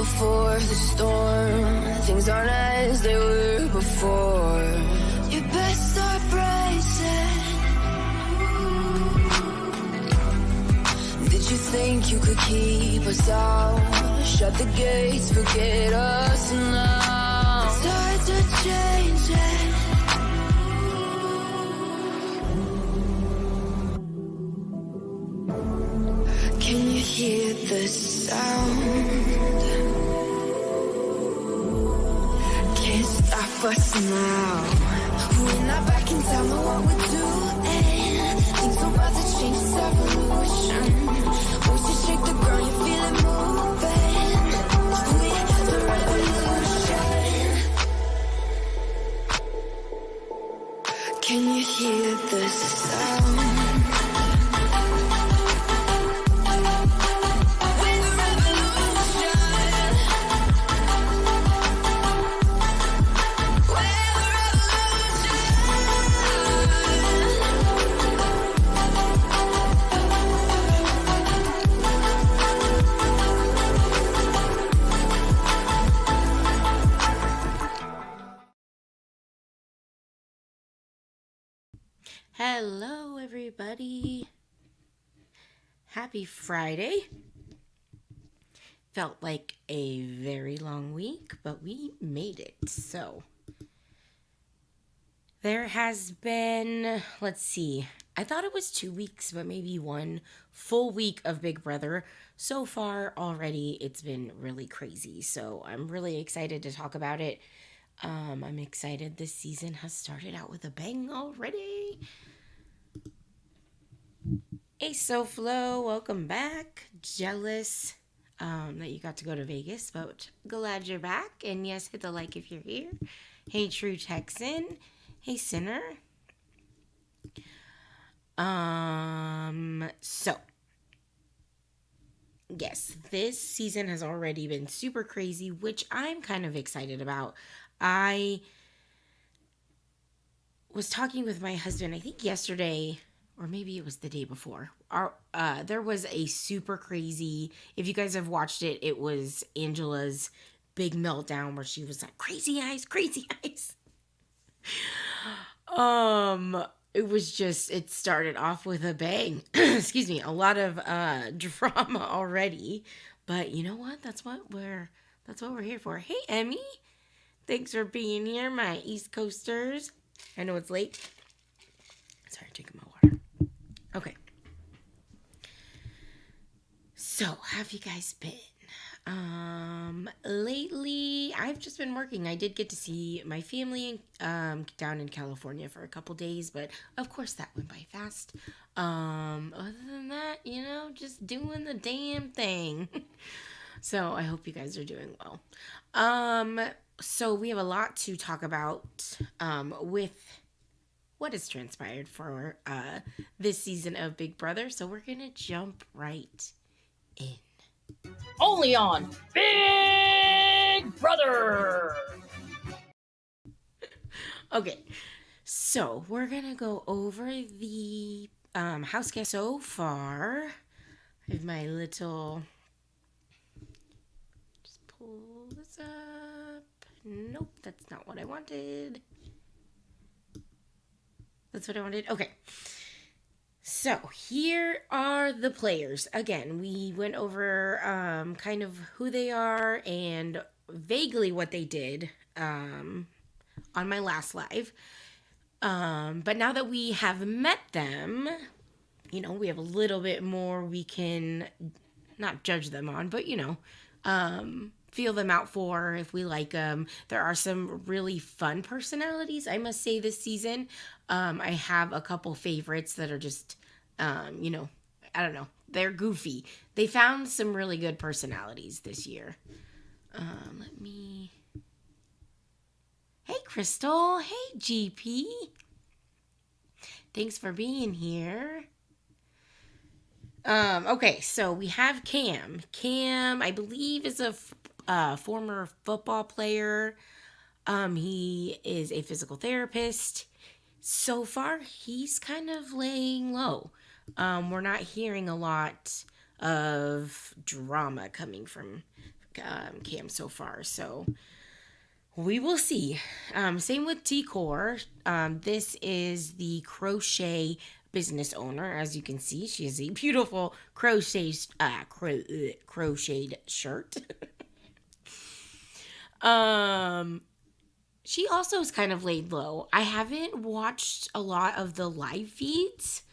before the storm. Things aren't as they were before. You best start bracing. Did you think you could keep us out? Shut the gates, forget us now. It's hard to change it. Can you hear the sound? Can't stop us now. We're not back in time, know what we're doing. Things are about to change, it's evolution. Voices shake the ground, you feel it moving. We're the revolution. Can you hear the sound? Hello, everybody. Happy Friday. Felt like a very long week, but we made it. So, there has been, let's see, I thought it was 2 weeks, but maybe 1 full week of Big Brother. So far, already, it's been really crazy. So, I'm really excited to talk about it. I'm excited this season has started out with a bang already. Hey, SoFlo, welcome back. Jealous that you got to go to Vegas, but glad you're back. And yes, hit the like if you're here. Hey, True Texan. Hey, Sinner. So, yes, this season has already been super crazy, which I'm kind of excited about. I was talking with my husband, I think yesterday, or maybe it was the day before. There was a super crazy, if you guys have watched it, it was Angela's big meltdown where she was like, crazy eyes, crazy eyes. It was just, it started off with a bang. Excuse me, a lot of drama already. But you know what? That's what we're here for. Hey, Emmy. Thanks for being here, my East Coasters. I know it's late. Sorry, drinking my water. Okay. So, how have you guys been? Lately, I've just been working. I did get to see my family down in California for a couple days, but of course that went by fast. Other than that, you know, just doing the damn thing. So, I hope you guys are doing well. So we have a lot to talk about with what has transpired for this season of Big Brother. So we're going to jump right in. Only on Big Brother! Okay, so we're going to go over the house guests so far. I have my little... Just pull this up. Nope, that's not what I wanted. That's what I wanted. Okay. So, here are the players. Again, we went over kind of who they are and vaguely what they did on my last live. But now that we have met them, you know, we have a little bit more we can not judge them on, but, you know, feel them out for if we like them. There are some really fun personalities, I must say, this season. I have a couple favorites that are just, you know, I don't know. They're goofy. They found some really good personalities this year. Let me... Hey, Crystal. Hey, GP. Thanks for being here. Okay, so we have Cam. Cam, I believe, is a former football player. He is a physical therapist. So far, he's kind of laying low. We're not hearing a lot of drama coming from cam so far. So we will see. Same with T-Core. This is the crochet business owner. As you can see, she has a beautiful crocheted shirt. She also is kind of laid low. I haven't watched a lot of the live feeds.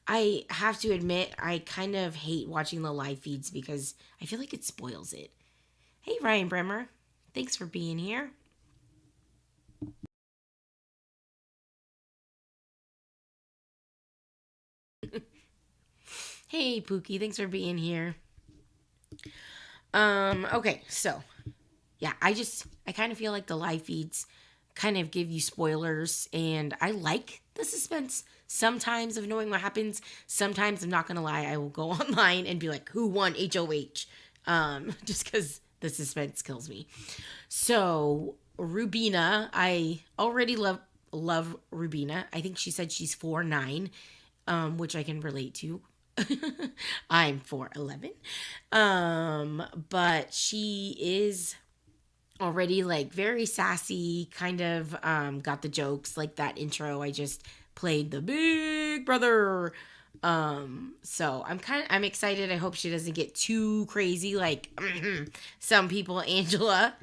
I have to admit, I kind of hate watching the live feeds because I feel like it spoils it. Hey, Ryan Bremer. Thanks for being here. Hey, Pookie. Thanks for being here. Okay, so yeah, I kind of feel like the live feeds kind of give you spoilers, and I like the suspense sometimes of knowing what happens. Sometimes, I'm not gonna lie, I will go online and be like, who won HOH? Just because the suspense kills me. So Rubina, I already love Rubina. I think she said she's 4'9", which I can relate to. I'm 4'11". But she is already like very sassy, kind of got the jokes, like that intro I just played, the Big Brother. So I'm excited. I hope she doesn't get too crazy like some people, Angela.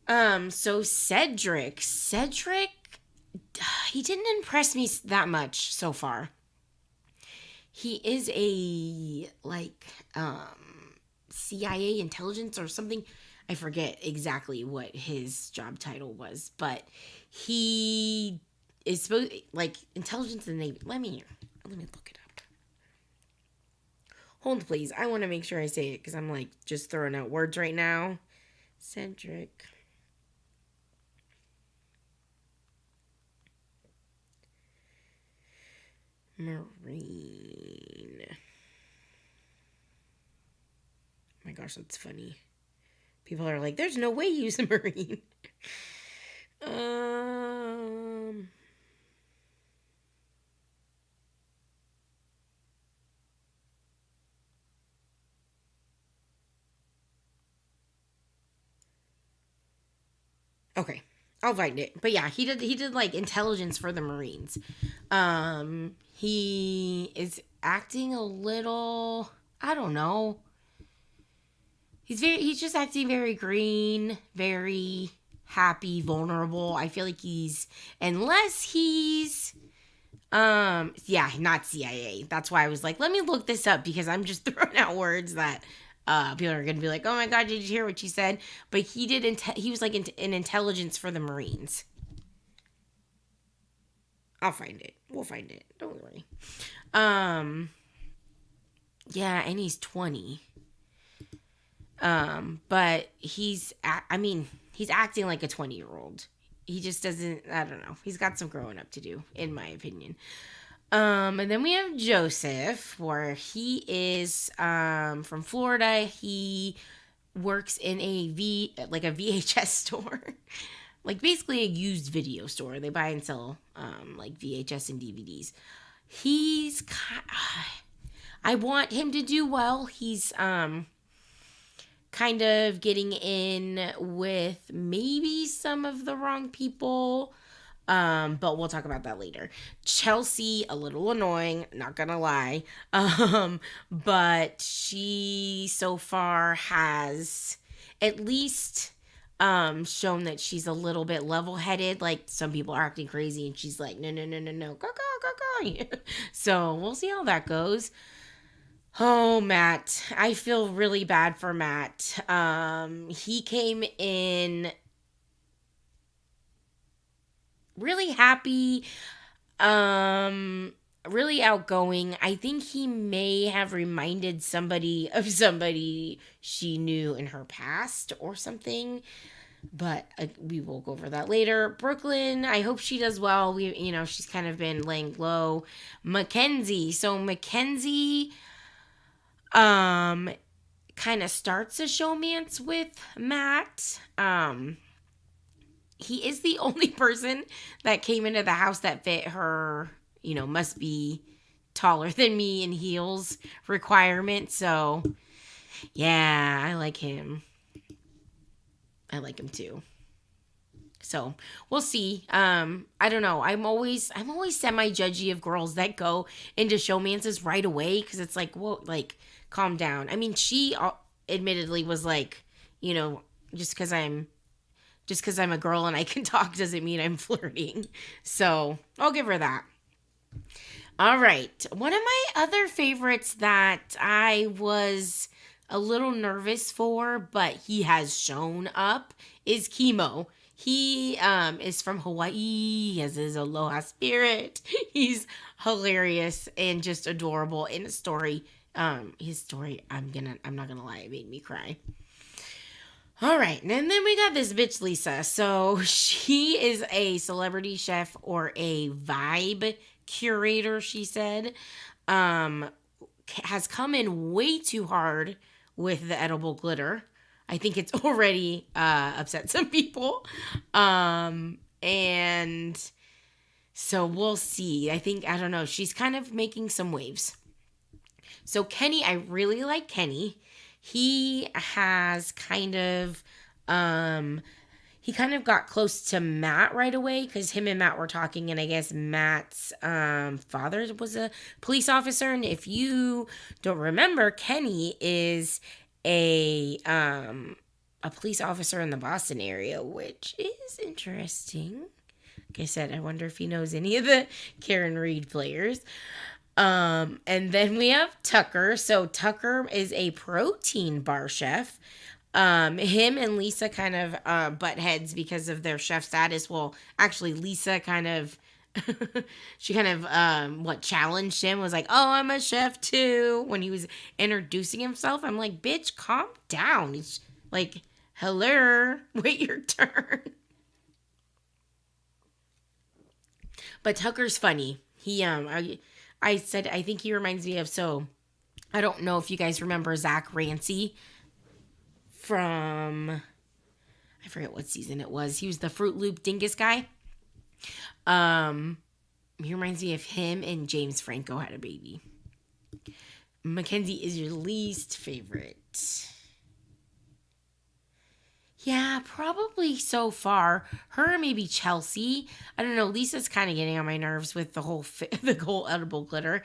So Cedric, he didn't impress me that much so far. He is a CIA intelligence or something. I forget exactly what his job title was, but he is supposed intelligence in the Navy. Let me look it up. Hold please. I want to make sure I say it because I'm just throwing out words right now. Cedric. Marine. Oh my gosh, that's funny. People are like, there's no way you use a Marine. Okay, I'll find it. But yeah, he did intelligence for the Marines. He is acting a little, I don't know. He's just acting very green, very happy, vulnerable. I feel like unless he's not CIA. That's why I was like, let me look this up because I'm just throwing out words that people are going to be like, oh my God, did you hear what she said? But he was like in intelligence for the Marines. I'll find it. We'll find it. Don't worry. Yeah, and he's 20. But he's acting like a 20-year-old. He just doesn't, I don't know. He's got some growing up to do, in my opinion. And then we have Joseph, where he is, from Florida. He works in a VHS store. Basically a used video store. They buy and sell, VHS and DVDs. I want him to do well. He's, kind of getting in with maybe some of the wrong people. But we'll talk about that later. Chelsea, a little annoying, not gonna lie. But she so far has at least shown that she's a little bit level-headed. Like, some people are acting crazy and she's like, no, go. So we'll see how that goes. Oh, Matt. I feel really bad for Matt. He came in really happy, really outgoing. I think he may have reminded somebody of somebody she knew in her past or something. But we will go over that later. Brooklyn, I hope she does well. She's kind of been laying low. Mackenzie. So Mackenzie kind of starts a showmance with Matt. He is the only person that came into the house that fit her, must be taller than me in heels requirement. So Yeah, I like him. I like him too. So we'll see. I don't know. I'm always semi judgy of girls that go into showmances right away because it's like, whoa, like calm down. I mean, she admittedly was like, you know, just because I'm a girl and I can talk doesn't mean I'm flirting. So I'll give her that. All right. One of my other favorites that I was a little nervous for, but he has shown up, is Chemo. He is from Hawaii. He has his aloha spirit. He's hilarious and just adorable. In his story, I'm not gonna lie, it made me cry. All right, and then we got this bitch Lisa. So she is a celebrity chef or a vibe curator, she said. Has come in way too hard with the edible glitter. I think it's already upset some people. And so we'll see. I don't know. She's kind of making some waves. So Kenny, I really like Kenny. He has he kind of got close to Matt right away because him and Matt were talking, and I guess Matt's father was a police officer. And if you don't remember, Kenny is a police officer in the Boston area, which is interesting. Like I said, I wonder if he knows any of the Karen Reed players. And then we have Tucker. So Tucker is a protein bar chef. Him and Lisa kind of butt heads because of their chef status. Well, actually, Lisa kind of she kind of challenged him, was like, "Oh, I'm a chef too," when he was introducing himself. I'm like, "Bitch, calm down." He's like, "Hello, wait your turn." But Tucker's funny. He I said I think he reminds me of, so I don't know if you guys remember Zach Rancy from, I forget what season it was. He was the Fruit Loop Dingus guy. He reminds me of him, and James Franco had a baby. Mackenzie is your least favorite. Yeah, probably so far. Her, maybe Chelsea. I don't know. Lisa's kind of getting on my nerves with the whole edible glitter.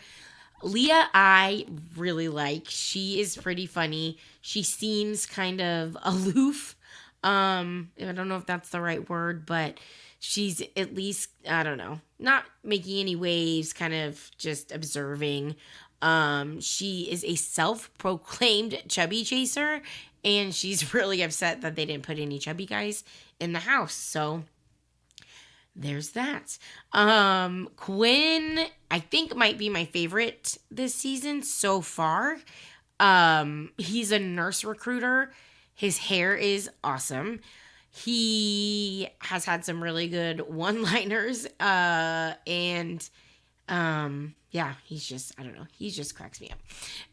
Leah, I really like. She is pretty funny. She seems kind of aloof. I don't know if that's the right word, but she's at least, I don't know, not making any waves, kind of just observing. She is a self-proclaimed chubby chaser, and she's really upset that they didn't put any chubby guys in the house. So there's that. Quinn, I think, might be my favorite this season so far. He's a nurse recruiter. His hair is awesome. He has had some really good one-liners. Yeah, he's just, I don't know. He just cracks me up.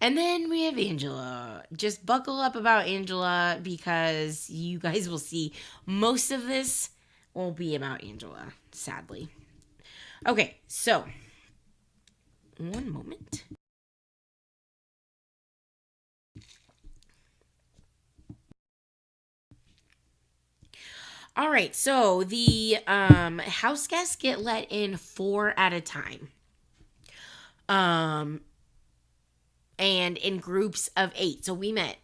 And then we have Angela. Just buckle up about Angela because you guys will see most of this will be about Angela, sadly. Okay, so one moment. All right, so the house guests get let in 4 at a time. And in groups of 8. So we met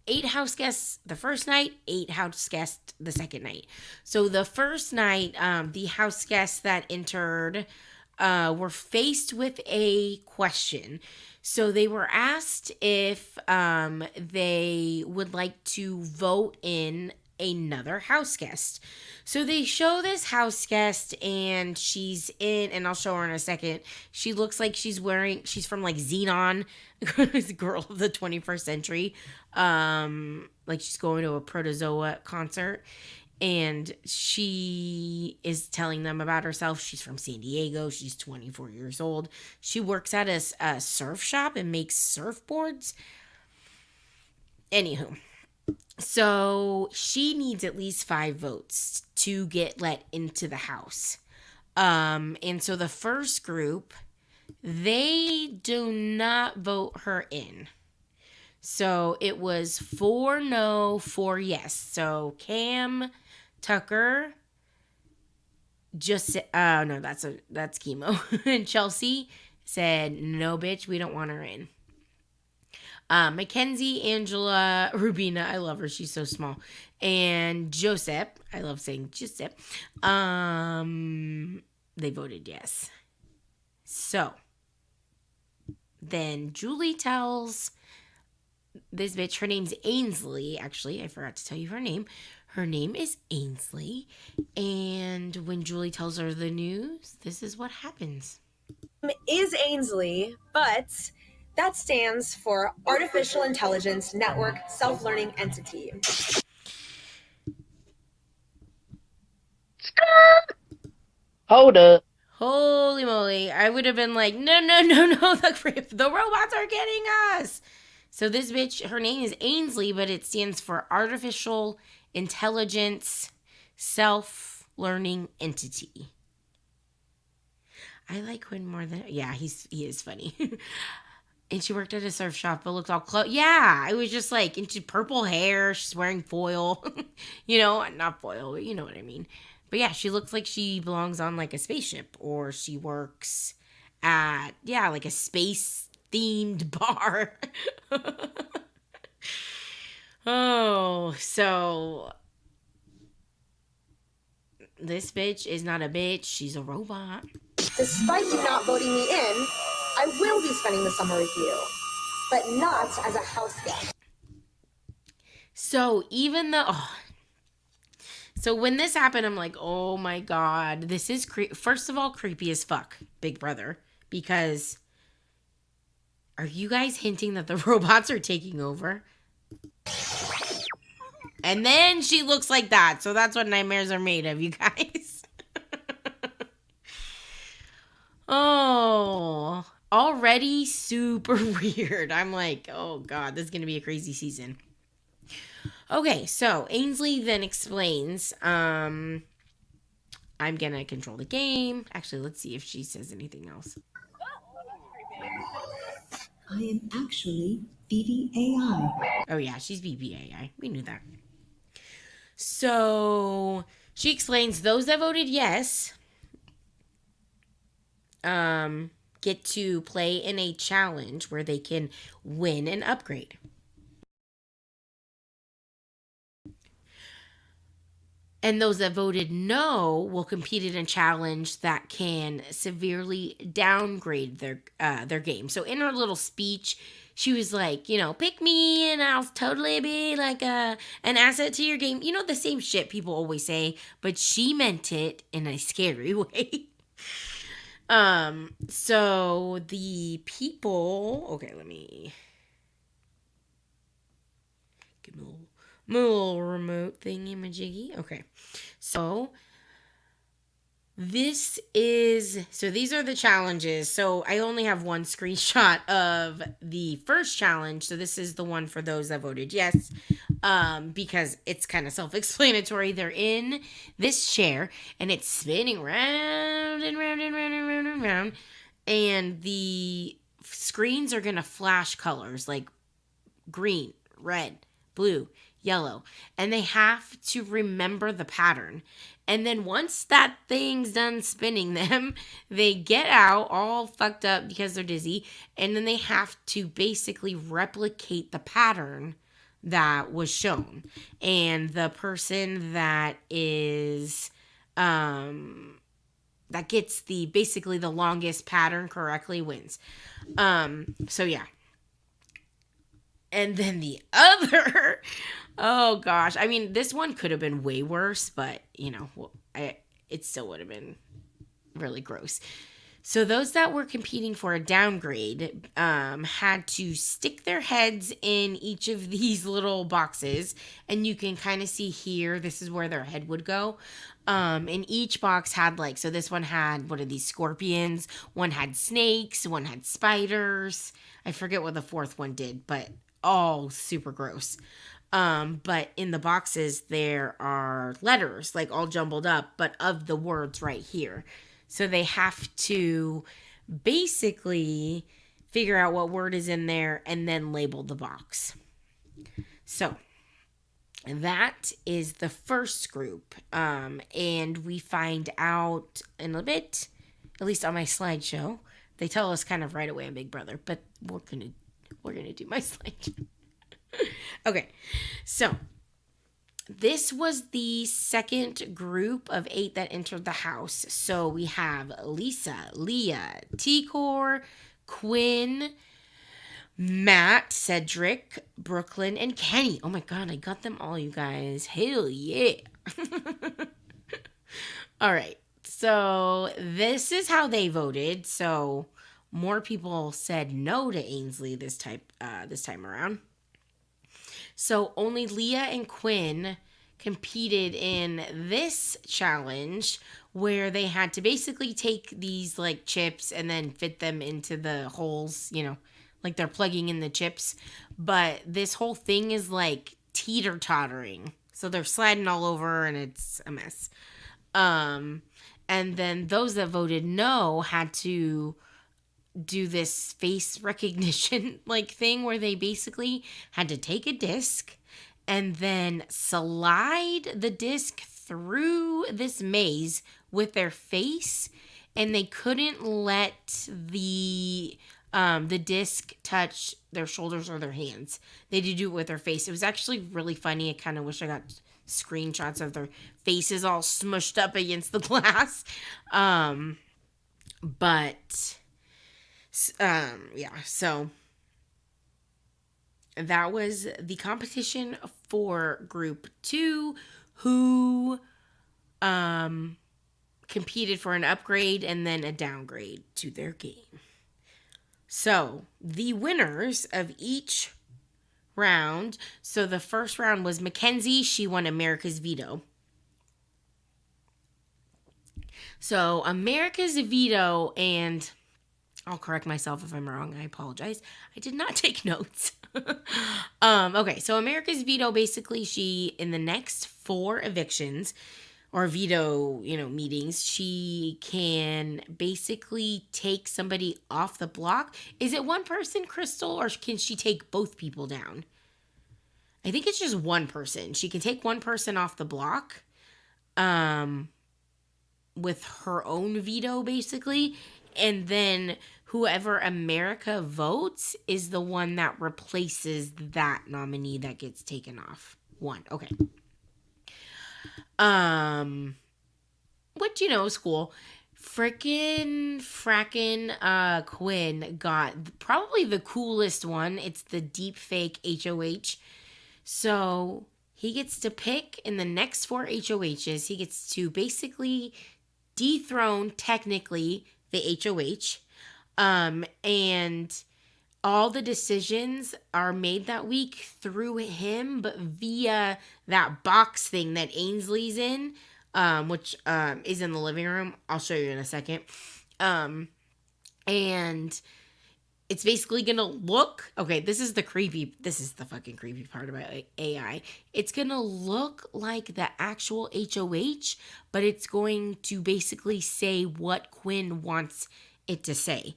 8 house guests the first night, 8 house guests the second night. So the first night, the house guests that entered were faced with a question. So they were asked if they would like to vote in another house guest. So they show this house guest, and she's in, and I'll show her in a second. She looks like she's from like Xenon, girl of the 21st century. Like she's going to a protozoa concert, and she is telling them about herself. She's from San Diego. She's 24 years old. She works at a surf shop and makes surfboards. Anywho. So she needs at least 5 votes to get let into the house. And so the first group, they do not vote her in. So it was 4 no, 4 yes. So Cam, Tucker, just no, that's chemo. And Chelsea said, no, bitch, we don't want her in. Mackenzie, Angela, Rubina, I love her, she's so small, and Joseph, I love saying Joseph, they voted yes. So then Julie tells this bitch, her name's Ainsley. Actually, I forgot to tell you her name. Her name is Ainsley. And when Julie tells her the news, this is what happens. Is Ainsley, but that stands for Artificial Intelligence Network Self-Learning Entity. Hold up. Holy moly. I would have been like, no, the robots are getting us. So this bitch, her name is Ainsley, but it stands for Artificial Intelligence Self-Learning Entity. I like Quinn more than... Yeah, he is funny. And she worked at a surf shop, but looked all close. Yeah, I was just like, into purple hair. She's wearing foil. You know, not foil, but you know what I mean. But yeah, she looks like she belongs on like a spaceship, or she works at, yeah, like a space-themed bar. Oh, so this bitch is not a bitch. She's a robot. Despite you not voting me in, I will be spending the summer with you, but not as a house guest. So even though... So when this happened, I'm like, oh my God, this is first of all, creepy as fuck, Big Brother, because are you guys hinting that the robots are taking over? And then she looks like that. So that's what nightmares are made of, you guys. Oh, already super weird. I'm like, oh God, this is going to be a crazy season. Okay, so Ainsley then explains, I'm going to control the game. Actually, let's see if she says anything else. I am actually BBAI. Oh yeah, she's BBAI. We knew that. So she explains those that voted yes get to play in a challenge where they can win an upgrade. And those that voted no will compete in a challenge that can severely downgrade their game. So in her little speech, she was like, you know, pick me and I'll totally be like an asset to your game. You know, the same shit people always say, but she meant it in a scary way. So the people, okay, let me give me a little remote thingy majiggy. Okay. So these are the challenges. So I only have one screenshot of the first challenge. So this is the one for those that voted yes. Because it's kind of self-explanatory. They're in this chair and it's spinning round and round and round and round and round. And the screens are going to flash colors like green, red, blue, yellow, and they have to remember the pattern. And then once that thing's done spinning them, they get out all fucked up because they're dizzy, and then they have to basically replicate the pattern that was shown. And the person that is that gets basically the longest pattern correctly wins. So yeah. And then the other, oh gosh, I mean, this one could have been way worse, but you know, it still would have been really gross. So those that were competing for a downgrade had to stick their heads in each of these little boxes, and you can kind of see here, this is where their head would go. And each box had so this one had, what are these, scorpions, one had snakes, one had spiders. I forget what the fourth one did, but all super gross. But in the boxes, there are letters, all jumbled up, but of the words right here. So they have to basically figure out what word is in there, and then label the box. So that is the first group. And we find out in a bit, at least on my slideshow. They tell us kind of right away on Big Brother, but we're gonna do my slideshow. Okay, so this was the second group of 8 that entered the house. So we have Lisa, Leah, T-Core, Quinn, Matt, Cedric, Brooklyn, and Kenny. Oh my god, I got them all, you guys. Hell yeah. All right. So this is how they voted. So more people said no to Ainsley this time around. So only Leah and Quinn competed in this challenge where they had to basically take these like chips and then fit them into the holes, like they're plugging in the chips. But this whole thing is like teeter-tottering. So they're sliding all over and it's a mess. And then those that voted no had to do this face recognition like thing where they basically had to take a disc and then slide the disc through this maze with their face, and they couldn't let the disc touch their shoulders or their hands. They did do it with their face. It was actually really funny. I kind of wish I got screenshots of their faces all smushed up against the glass. So that was the competition for group 2, who competed for an upgrade and then a downgrade to their game. So the winners of each round. So the first round was Mackenzie. She won America's Veto. So America's Veto, and I'll correct myself if I'm wrong. I apologize. I did not take notes. Okay, so America's Veto, basically, she, in the next 4 evictions or veto, meetings, she can basically take somebody off the block. Is it one person, Crystal, or can she take both people down? I think it's just one person. She can take one person off the block with her own veto, basically. And then whoever America votes is the one that replaces that nominee that gets taken off. One. Okay. Which, is cool. Frackin' Quinn got probably the coolest one. It's the deep fake HOH. So he gets to pick in the next 4 HOHs. He gets to basically dethrone technically the HOH. And all the decisions are made that week through him, but via that box thing that Ainsley's in, which is in the living room. I'll show you in a second. And it's basically going to look, okay, this is the fucking creepy part about AI. It's going to look like the actual HOH, but it's going to basically say what Quinn wants it to say.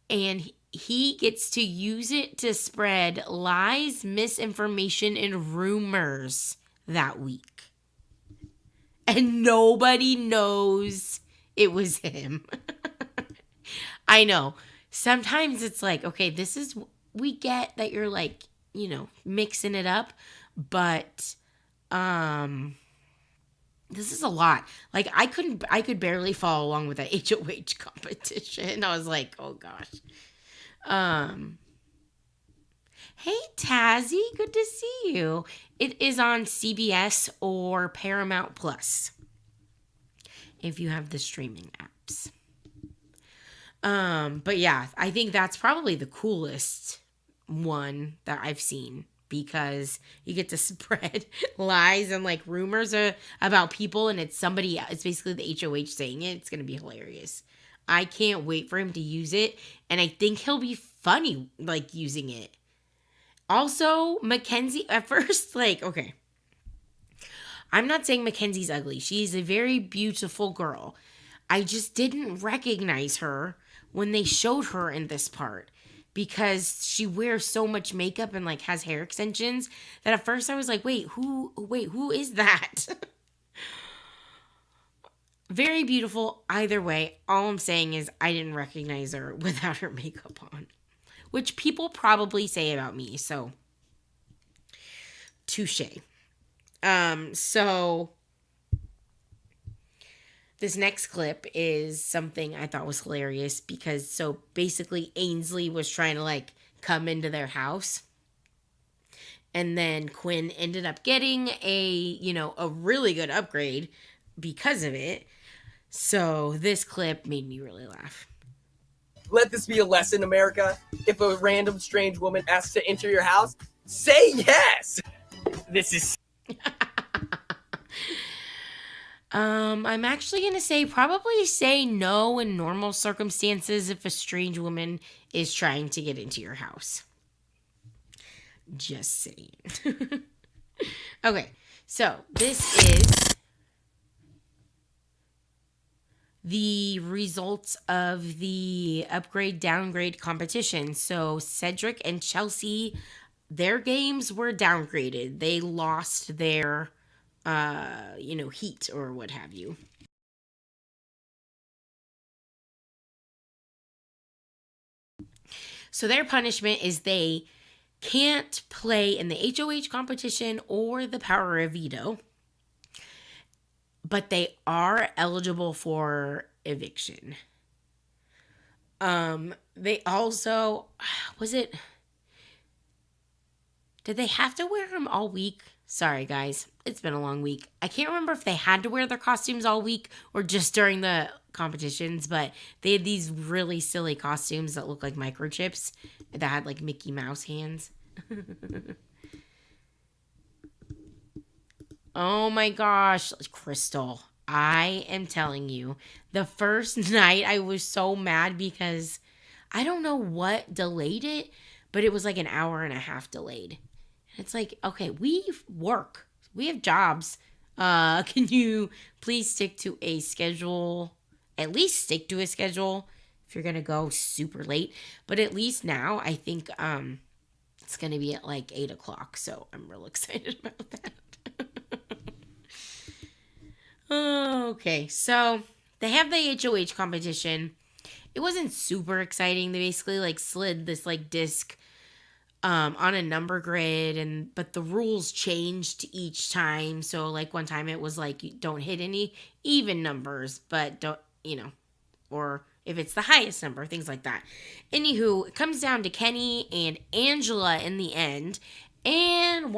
And he gets to use it to spread lies, misinformation, and rumors that week. And nobody knows it was him. I know. Sometimes it's like, okay, we get that you're like, mixing it up, but this is a lot. Like I could barely follow along with that HOH competition. I was like, oh gosh. Hey Tazzy, good to see you. It is on CBS or Paramount Plus if you have the streaming apps. But yeah, I think that's probably the coolest one that I've seen, because you get to spread lies and like rumors about people, and it's basically the HOH saying it. It's going to be hilarious. I can't wait for him to use it, and I think he'll be funny like using it. Also, Mackenzie at first, like, okay, I'm not saying Mackenzie's ugly. She's a very beautiful girl. I just didn't recognize her when they showed her in this part. because she wears so much makeup and like has hair extensions that at first I was like, wait, who is that? Very beautiful either way. All I'm saying is I didn't recognize her without her makeup on, which people probably say about me. So touche. So this next clip is something I thought was hilarious because so basically Ainsley was trying to like come into their house. And then Quinn ended up getting a really good upgrade because of it. So this clip made me really laugh. Let this be a lesson, America. If a random strange woman asks to enter your house, say yes. This is... I'm actually going to probably say no in normal circumstances if a strange woman is trying to get into your house. Just saying. Okay, so this is the results of the upgrade downgrade competition. So Cedric and Chelsea, their games were downgraded. They lost their heat or what have you. So their punishment is they can't play in the HOH competition or the Power of Veto, but they are eligible for eviction. They also, did they have to wear them all week? Sorry, guys. It's been a long week. I can't remember if they had to wear their costumes all week or just during the competitions, but they had these really silly costumes that looked like microchips that had like Mickey Mouse hands. Oh my gosh, Crystal. I am telling you, the first night I was so mad because I don't know what delayed it, but it was like an hour and a half delayed. It's like, okay, we work. We have jobs. Can you please stick to a schedule? At least stick to a schedule if you're going to go super late. But at least now, I think it's going to be at like 8 o'clock. So I'm real excited about that. Okay, so they have the HOH competition. It wasn't super exciting. They basically like slid this like disc on a number grid, but the rules changed each time. So like one time it was like you don't hit any even numbers, but don't, or if it's the highest number, things like that. Anywho, it comes down to Kenny and Angela in the end, and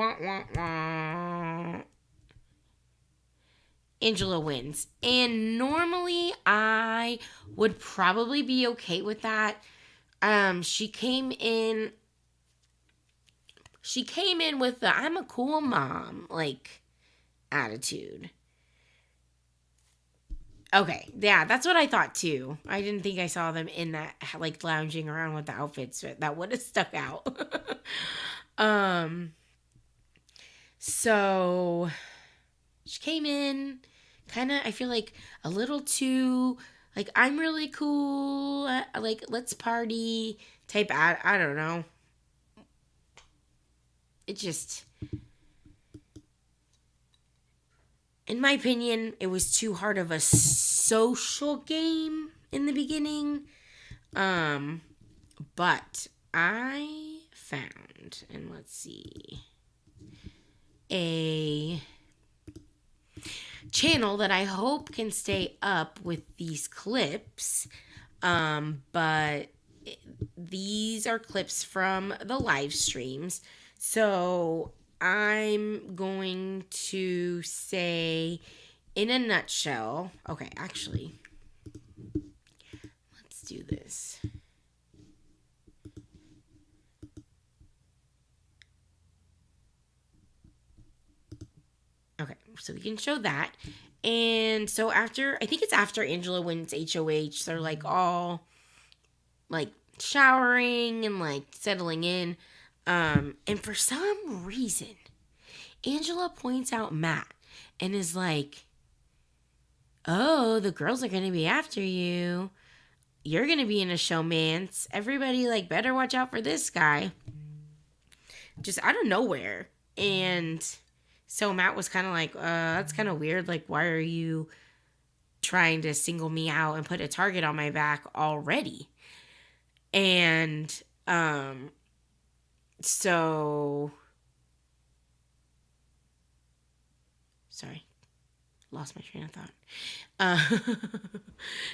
Angela wins. And normally I would probably be okay with that. She came in with the I'm a cool mom like attitude. Okay, yeah, that's what I thought too. I didn't think I saw them in that like lounging around with the outfits. That would have stuck out. So she came in kind of, I feel like a little too like I'm really cool, like let's party type. I don't know. It just, in my opinion, it was too hard of a social game in the beginning. But I found, and let's see, a channel that I hope can stay up with these clips. But these are clips from the live streams. So I'm going to say, in a nutshell, okay, actually, let's do this. Okay, so we can show that. And so I think it's after Angela wins HOH, they're like all like showering and like settling in. And for some reason, Angela points out Matt and is like, oh, the girls are going to be after you. you're going to be in a showmance. Everybody, like, better watch out for this guy. Just out of nowhere. And so Matt was kind of like, that's kind of weird. Like, why are you trying to single me out and put a target on my back already? And so sorry, lost my train of thought.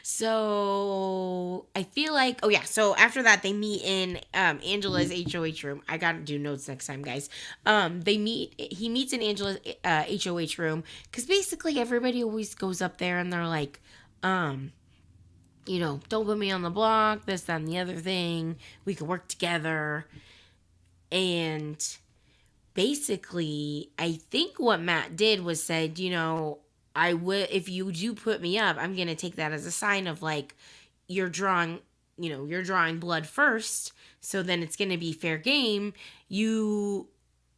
So I feel like, oh yeah, so after that they meet in Angela's HOH room. I gotta do notes next time, guys. He meets in Angela's HOH room, because basically everybody always goes up there and they're like, you know, don't put me on the block, this, that, and the other thing. We could work together. And basically, I think what Matt did was said, you know, I would, if you do put me up, I'm going to take that as a sign of, like, you're drawing blood first. So then it's going to be fair game. You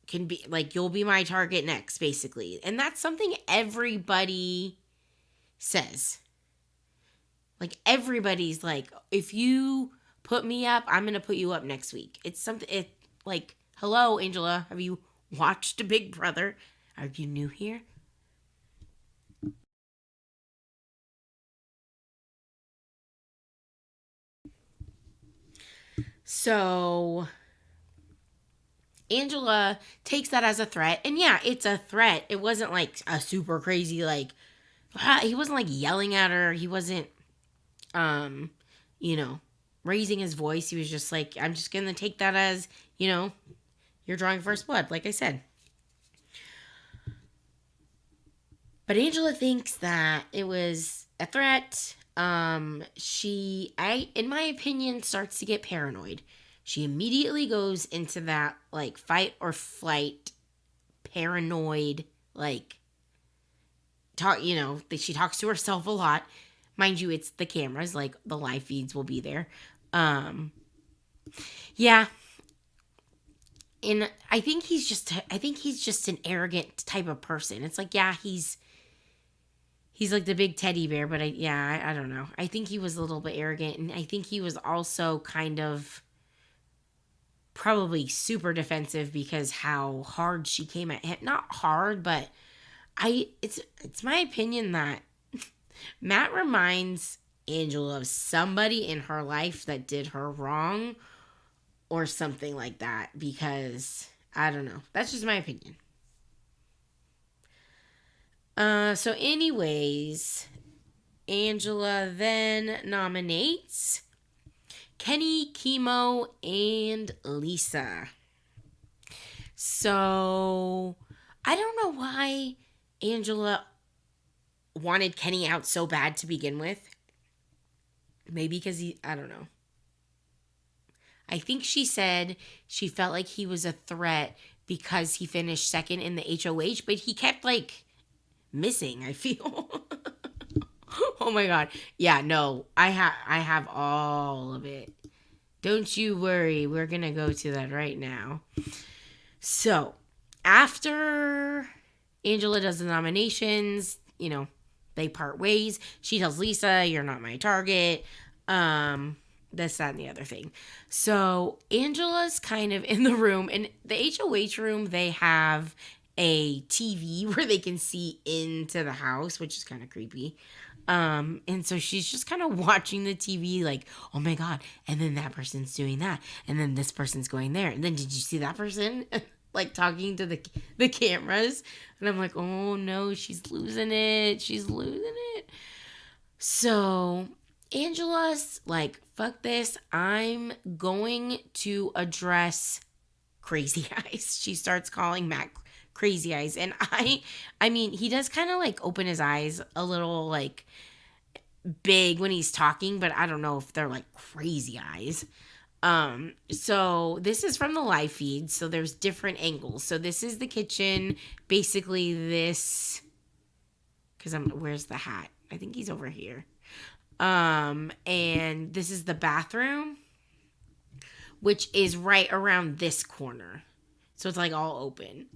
can be, like, you'll be my target next, basically. And that's something everybody says. Like, everybody's like, if you put me up, I'm going to put you up next week. It's something, like, hello, Angela, have you watched Big Brother? Are you new here? So Angela takes that as a threat. And yeah, it's a threat. It wasn't like a super crazy, like, he wasn't like yelling at her. He wasn't, you know, raising his voice. He was just like, I'm just going to take that as, you know, you're drawing first blood, like I said. But Angela thinks that it was a threat. In my opinion, starts to get paranoid. She immediately goes into that, like, fight or flight, paranoid, like, talk, you know, that she talks to herself a lot. Mind you, it's the cameras, like, the live feeds will be there. Yeah. And I think he's just an arrogant type of person. It's like, yeah, he's like the big teddy bear, but I don't know. I think he was a little bit arrogant, and I think he was also kind of probably super defensive because how hard she came at him. Not hard, but it's my opinion that Matt reminds Angela of somebody in her life that did her wrong or something like that, because I don't know. That's just my opinion. So anyways, Angela then nominates Kenny, Chemo, and Lisa. So I don't know why Angela wanted Kenny out so bad to begin with. Maybe because I don't know. I think she said she felt like he was a threat because he finished second in the HOH, but he kept, like, missing, I feel. Oh my god. Yeah, no, I have all of it. Don't you worry, we're gonna go to that right now. So after Angela does the nominations, you know, they part ways. She tells Lisa, you're not my target. This, that, and the other thing. So Angela's kind of in the room. In the HOH room, they have a TV where they can see into the house, which is kind of creepy. And so she's just kind of watching the TV like, oh my god, and then that person's doing that, and then this person's going there, and then did you see that person? Like, talking to the cameras. And I'm like, oh no, she's losing it. So Angela's like, fuck this, I'm going to address Crazy Eyes. She starts calling Matt Crazy Eyes. And I mean, he does kind of like open his eyes a little like big when he's talking, but I don't know if they're like crazy eyes. So this is from the live feed, so there's different angles. So this is the kitchen, basically this, because where's the hat? I think he's over here. And this is the bathroom, which is right around this corner. So it's like all open.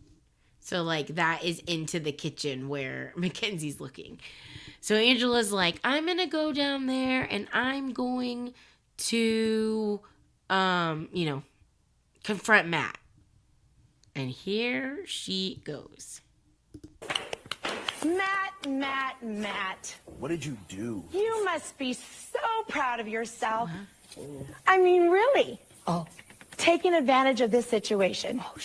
So like that is into the kitchen where Mackenzie's looking. So Angela's like, I'm going to go down there and I'm going to, confront Matt. And here she goes. Matt. What did you do? You must be so proud of yourself. I mean, really. Oh. Taking advantage of this situation. Oh,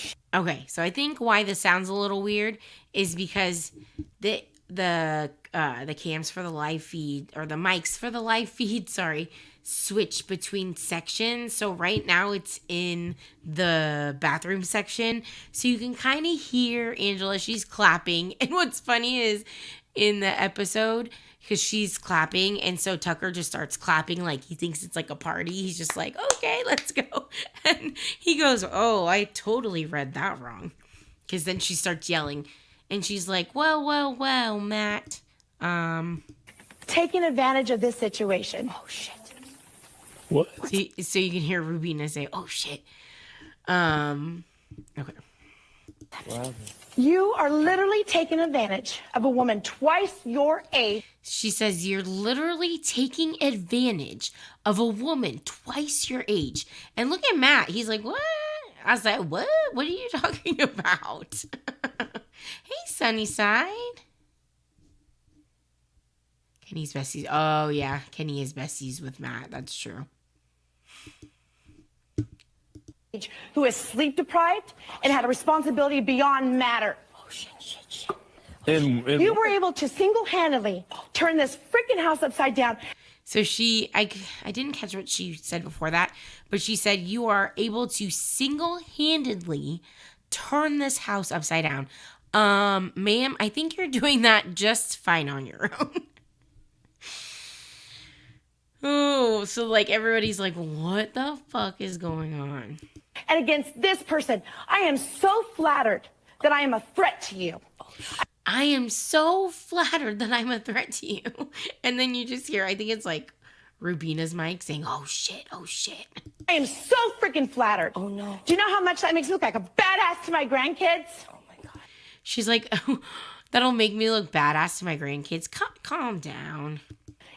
Okay, so I think why this sounds a little weird is because the cams for the live feed, or the mics for the live feed, switch between sections. So right now it's in the bathroom section. So you can kind of hear Angela, she's clapping. And what's funny is in the episode, because she's clapping, and so Tucker just starts clapping like he thinks it's like a party. He's just like, okay, let's go. And he goes, oh, I totally read that wrong. Because then she starts yelling. And she's like, well, Matt. taking advantage of this situation. Oh, shit. What? So you can hear Rubina say, oh, shit. Okay. Wow. You are literally taking advantage of a woman twice your age. She says, you're literally taking advantage of a woman twice your age. And look at Matt. He's like, what? I was like, what? What are you talking about? Hey, Sunnyside. Kenny's besties. Oh, yeah. Kenny is besties with Matt. That's true. Who is sleep deprived and had a responsibility beyond matter. Oh, shit. And You were able to single-handedly turn this freaking house upside down. So I didn't catch what she said before that, but she said you are able to single-handedly turn this house upside down. Ma'am, I think you're doing that just fine on your own. Oh, so like everybody's like, what the fuck is going on? And against this person, I am so flattered that I am a threat to you. I am so flattered that I'm a threat to you. And then you just hear, I think it's like Rubina's mic saying, oh shit, oh shit. I am so freaking flattered. Oh, no. Do you know how much that makes me look like a badass to my grandkids? Oh, my God. She's like, oh, that'll make me look badass to my grandkids. Calm down.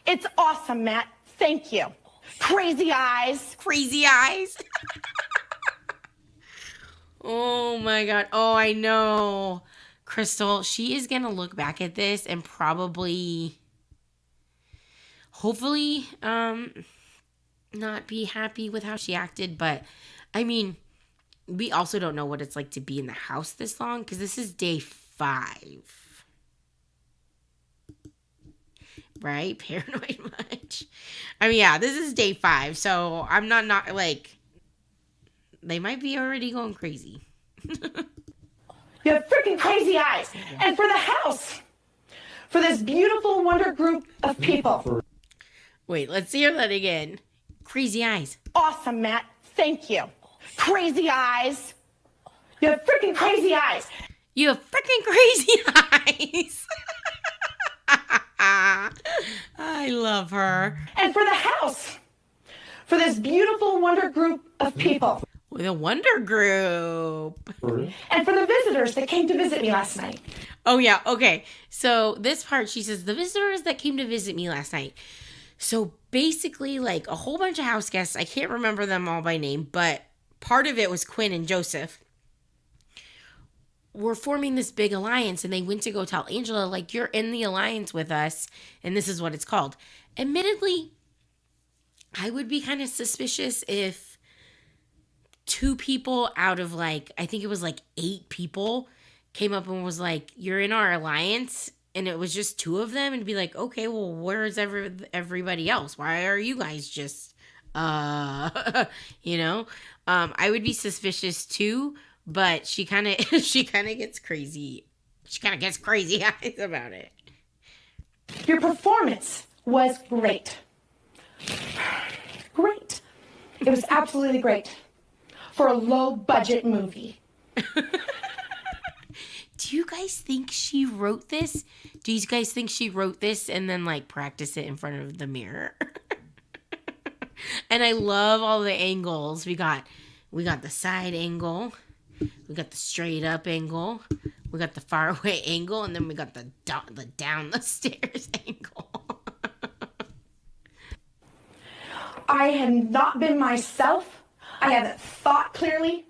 It's awesome, Matt. Thank you. Crazy eyes. Crazy eyes. Oh my God. Oh, I know. Crystal, she is going to look back at this and probably, hopefully, not be happy with how she acted. But, I mean, we also don't know what it's like to be in the house this long because this is day 5. Right? Paranoid much? I mean, yeah, this is day 5. So, I'm not like, they might be already going crazy. You have freaking crazy eyes. And for the house, for this beautiful wonder group of people. Wait, let's hear that again. Crazy eyes. Awesome, Matt. Thank you. Crazy eyes. You have freaking crazy eyes. You have freaking crazy eyes. I love her. And for the house, for this beautiful wonder group of people. With a wonder group. And for the visitors that came to visit me last night. Oh, yeah. Okay. So this part, she says, the visitors that came to visit me last night. So basically, like a whole bunch of house guests. I can't remember them all by name, but part of it was Quinn and Joseph. Were forming this big alliance, and they went to go tell Angela, like, you're in the alliance with us, and this is what it's called. Admittedly, I would be kind of suspicious if 2 people out of like, I think it was like 8 people came up and was like, you're in our alliance, and it was just 2 of them, and be like, okay, well, where's everybody else? Why are you guys just, you know? I would be suspicious too, but she kind of gets crazy. She kind of gets crazy eyes about it. Your performance was great. Great. It was absolutely great. For a low-budget movie. Do you guys think she wrote this? Do you guys think she wrote this and then, like, practice it in front of the mirror? And I love all the angles. We got the side angle. We got the straight up angle. We got the far away angle, and then we got the down the stairs angle. I have not been myself. I haven't thought clearly.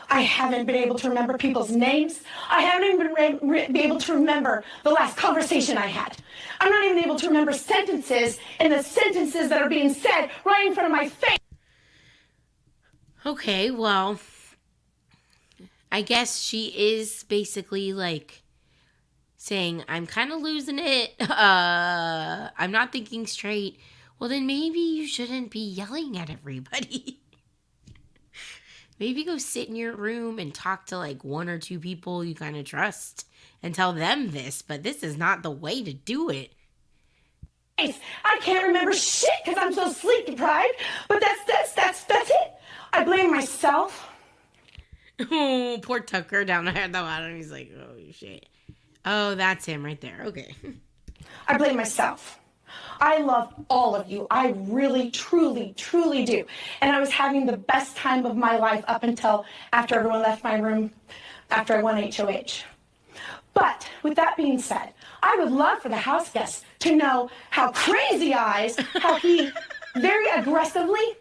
I haven't been able to remember people's names. I haven't even been able to remember the last conversation I had. I'm not even able to remember sentences and the sentences that are being said right in front of my face. Okay, well, I guess she is basically like saying, I'm kind of losing it. I'm not thinking straight. Well, then maybe you shouldn't be yelling at everybody. Maybe go sit in your room and talk to like one or two people you kind of trust and tell them this, but this is not the way to do it. I can't remember shit because I'm so sleep deprived, but that's it. I blame myself. Oh, poor Tucker down there at the bottom. He's like, oh shit. Oh, that's him right there. Okay. I blame myself. I love all of you. I really, truly, truly do. And I was having the best time of my life up until after everyone left my room, after I won HOH. But with that being said, I would love for the house guests to know how Crazy Eyes, how he very aggressively,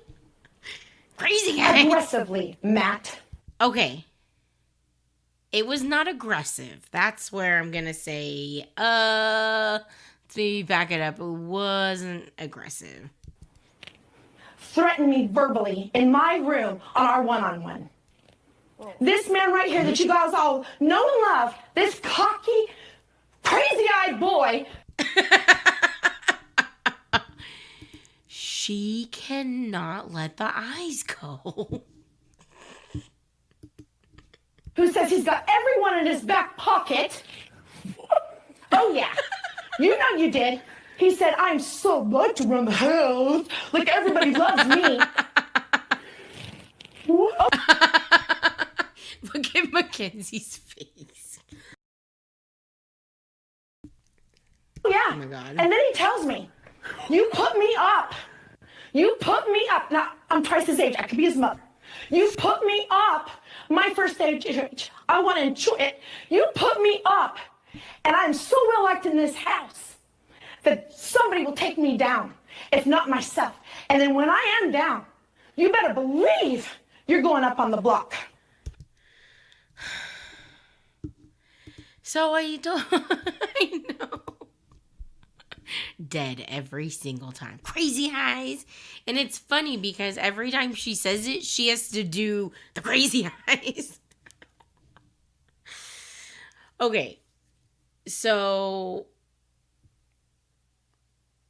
Matt. Okay. It was not aggressive. That's where I'm going to say, to back it up, it wasn't aggressive. Threatened me verbally in my room on our one-on-one. This man right here that you guys all know and love, this cocky, crazy-eyed boy. She cannot let the eyes go. Who says he's got everyone in his back pocket. Oh, yeah. You know you did. He said, I'm so glad to run the house. Like everybody loves me. Oh. Look at Mackenzie's face. Yeah. Oh my God. And then he tells me, you put me up. You put me up. Now, I'm twice his age. I could be his mother. You put me up. My first day, I want to enjoy it. You put me up. And I'm so well liked in this house that somebody will take me down, if not myself. And then when I am down, you better believe you're going up on the block. So I know. Dead every single time. Crazy eyes. And it's funny because every time she says it, she has to do the crazy eyes. Okay. So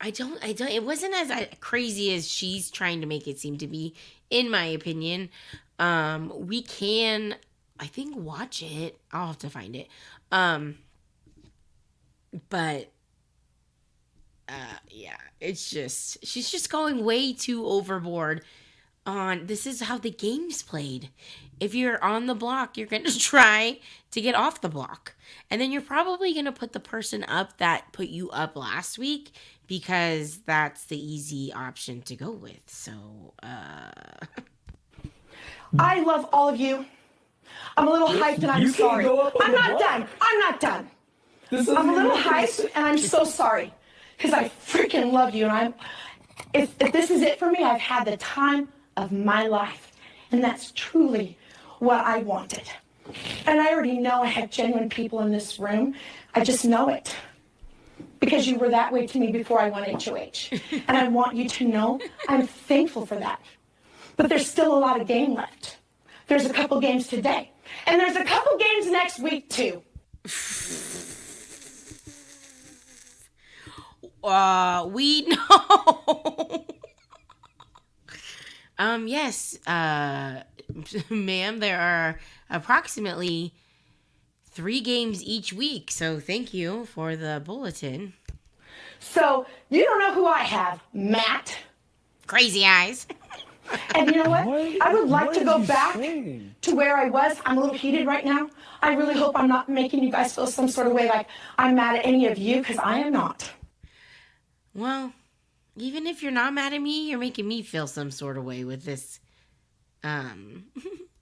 it wasn't as crazy as she's trying to make it seem to be, in my opinion. We can, I think, watch it. I'll have to find it. But yeah, it's just, she's just going way too overboard on, this is how the game's played. If you're on the block, you're going to try to get off the block. And then you're probably going to put the person up that put you up last week because that's the easy option to go with. So, I love all of you. I'm a little hyped and I'm sorry. I'm not done. I'm not done. I'm a little hyped and I'm so sorry because I freaking love you. And if this is it for me, I've had the time of my life. And that's truly what I wanted. And I already know I have genuine people in this room. I just know it. Because you were that way to me before I won HOH. And I want you to know I'm thankful for that. But there's still a lot of game left. There's a couple games today. And there's a couple games next week too. We know. Yes, ma'am, there are approximately 3 games each week, so thank you for the bulletin. So, you don't know who I have, Matt. Crazy eyes. And you know what? I would like to go back to where I was. I'm a little heated right now. I really hope I'm not making you guys feel some sort of way like I'm mad at any of you, because I am not. Well, even if you're not mad at me, you're making me feel some sort of way with this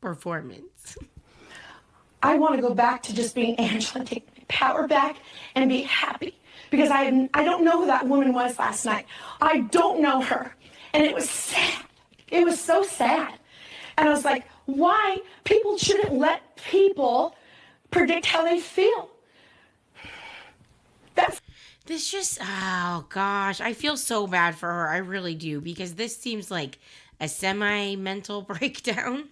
performance. I want to go back to just being Angela, take my power back and be happy. Because I don't know who that woman was last night. I don't know her. And it was sad. It was so sad. And I was like, why? People shouldn't let people predict how they feel. This just, oh gosh, I feel so bad for her. I really do, because this seems like a semi-mental breakdown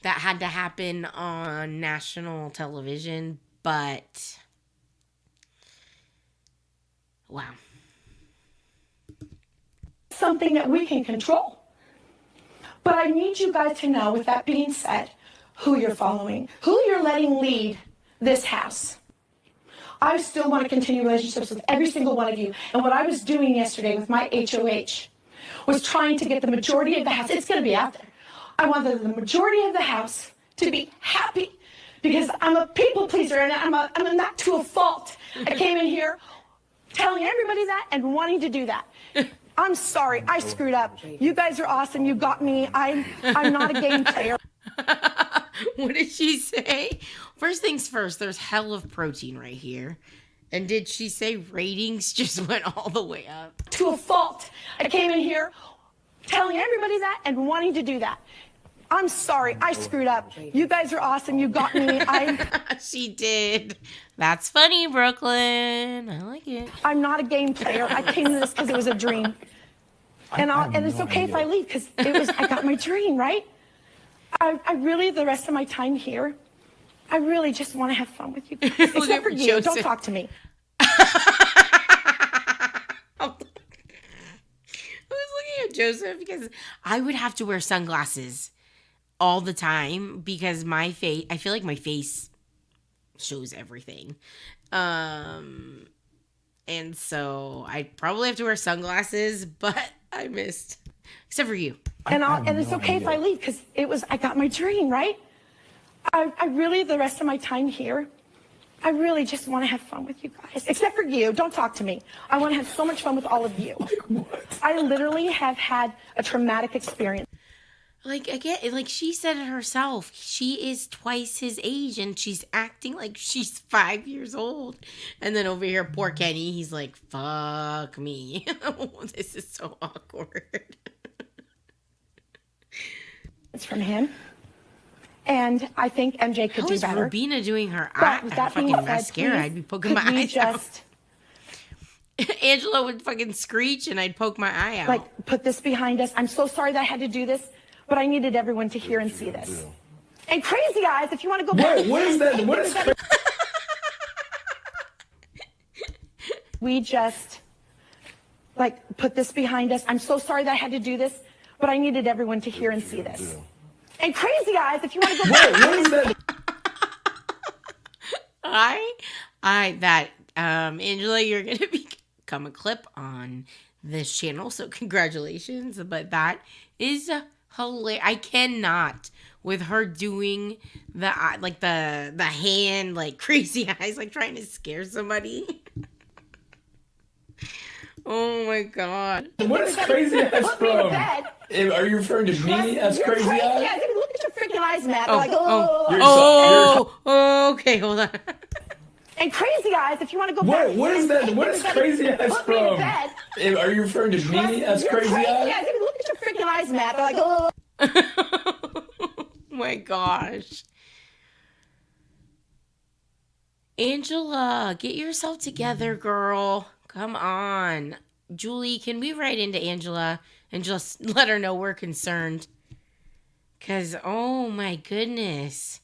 that had to happen on national television, but wow. Something that we can control. But I need you guys to know, with that being said, who you're following, who you're letting lead this house. I still want to continue relationships with every single one of you. And what I was doing yesterday with my HOH was trying to get the majority of the house, it's going to be out there. I want the majority of the house to be happy because I'm a people pleaser and I'm not to a fault. I came in here telling everybody that and wanting to do that. I'm sorry, I screwed up. You guys are awesome. You got me. I'm not a game player. What did she say? First things first, there's hell of protein right here. And did she say ratings just went all the way up? To a fault. I came in here telling everybody that and wanting to do that. I'm sorry, I screwed up. You guys are awesome. You got me. She did. That's funny, Brooklyn. I like it. I'm not a game player. I came to this because it was a dream. And it's okay if I leave because I got my dream, right? I really, the rest of my time here, I really just want to have fun with you. Except for you. Don't talk to me. I was looking at Joseph because I would have to wear sunglasses all the time because my face, I feel like my face shows everything. And so I'd probably have to wear sunglasses, but I missed. Except for you. And it's okay if I leave because I got my dream, right? I really, the rest of my time here, I really just want to have fun with you guys. Except for you. Don't talk to me. I want to have so much fun with all of you. I literally have had a traumatic experience. Like, again, like she said it herself. She is twice his age and she's acting like she's 5 years old. And then over here, poor Kenny, he's like, fuck me. This is so awkward. It's from him. And I think MJ could How do is better. Rubina doing her That fucking being said, mascara? please, I'd be poking my could we eyes out. just Angela would fucking screech and I'd poke my eye out. like put this behind us? I'm so sorry that I had to do this, but I needed everyone to hear and see this. And crazy eyes, if you want to go back. What is that? What is crazy? We just like put this behind us. I'm so sorry that I had to do this, but I needed everyone to hear and see this. And crazy eyes, if you want to go back. What is that? Angela, you're gonna become a clip on this channel, so congratulations. But that is hilarious. I cannot with her doing the hand like crazy eyes, like trying to scare somebody. Oh my god. What is crazy eyes from? Are you referring to me as crazy eyes? Yeah, look at your freaking eyes, Matt. Okay, hold on. And crazy eyes, if you want to go back. What is that? What is crazy eyes from? Are you referring to me as crazy eyes? Yeah, look at your freaking eyes, Matt. Oh my gosh. Angela, get yourself together, girl. Come on. Julie, can we write into Angela and just let her know we're concerned? Because, oh my goodness.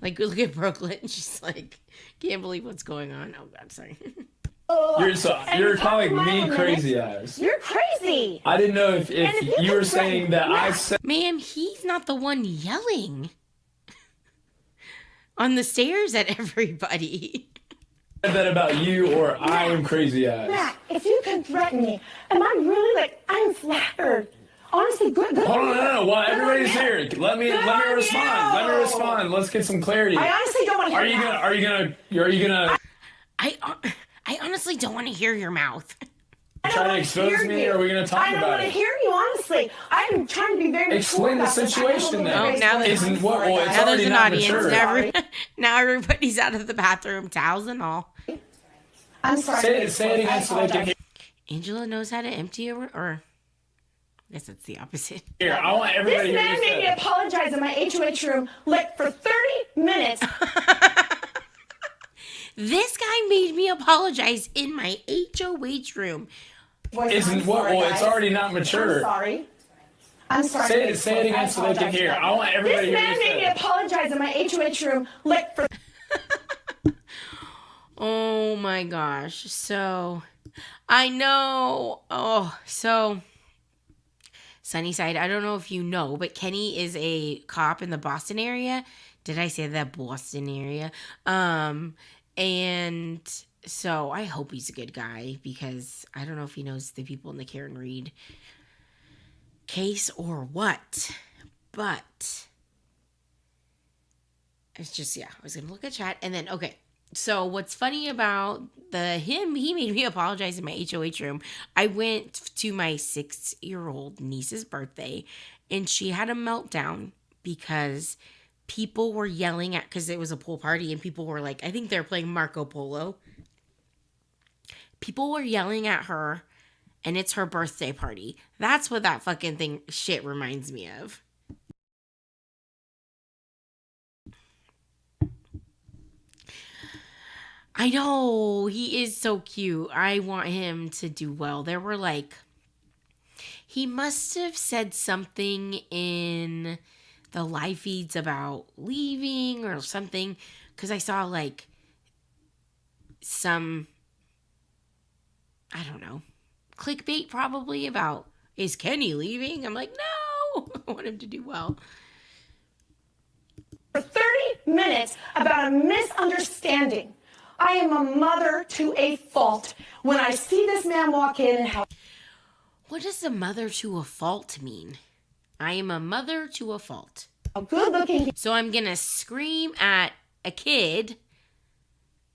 Like, look at Brooklyn. She's like, can't believe what's going on. Oh, God, sorry. You're calling me crazy eyes. You're crazy. I didn't know if you were saying that I said. Ma'am, he's not the one yelling on the stairs at everybody. That about you or I am crazy eyes. Matt, if you can threaten me, am I really I'm flattered. Honestly, good. Hold on, no. While everybody's here, let me respond. Let me respond. Let's get some clarity. I honestly don't want to hear Are you gonna? I honestly don't want to hear your mouth. Trying to expose me, or are we going to talk I don't about want to it? hear you, honestly. I'm trying to be very Explain the mature about this. situation then. Oh, now that- Isn't what? Well, it's Now there's already an not audience. mature. Now everybody's out of the bathroom, towels and all. I'm sorry. Say it again so they can hear. Angela knows how to empty a room, or I guess it's the opposite. Here, I want This everybody to hear man you made me say. apologize in my HOH room like for 30 minutes. This guy made me apologize in my HOH room. Isn't what? Well, it's already not I'm mature. sorry. I'm sorry. Say it again so they can hear. I want everybody This to hear man you made me say. apologize in my HOH room like for Oh my gosh. So, I know. Oh, so Sunnyside, I don't know if you know, but Kenny is a cop in the Boston area. Did I say that? Boston area? And so I hope he's a good guy, because I don't know if he knows the people in the Karen Reed case or what. But it's just, yeah, I was going to look at chat. And then, okay. So what's funny about he made me apologize in my HOH room. I went to my 6-year-old niece's birthday, and she had a meltdown because people were yelling because it was a pool party, and people were like, I think they're playing Marco Polo. People were yelling at her, and it's her birthday party. That's what that fucking shit reminds me of. I know, he is so cute. I want him to do well. There were like, he must have said something in the live feeds about leaving or something, because I saw like some, I don't know, clickbait probably about, is Kenny leaving? I'm like, no, I want him to do well. for 30 minutes about a misunderstanding. I am a mother to a fault. When I see this man walk in and how What does a mother to a fault mean? I am a mother to a fault. good looking So I'm going to scream at a kid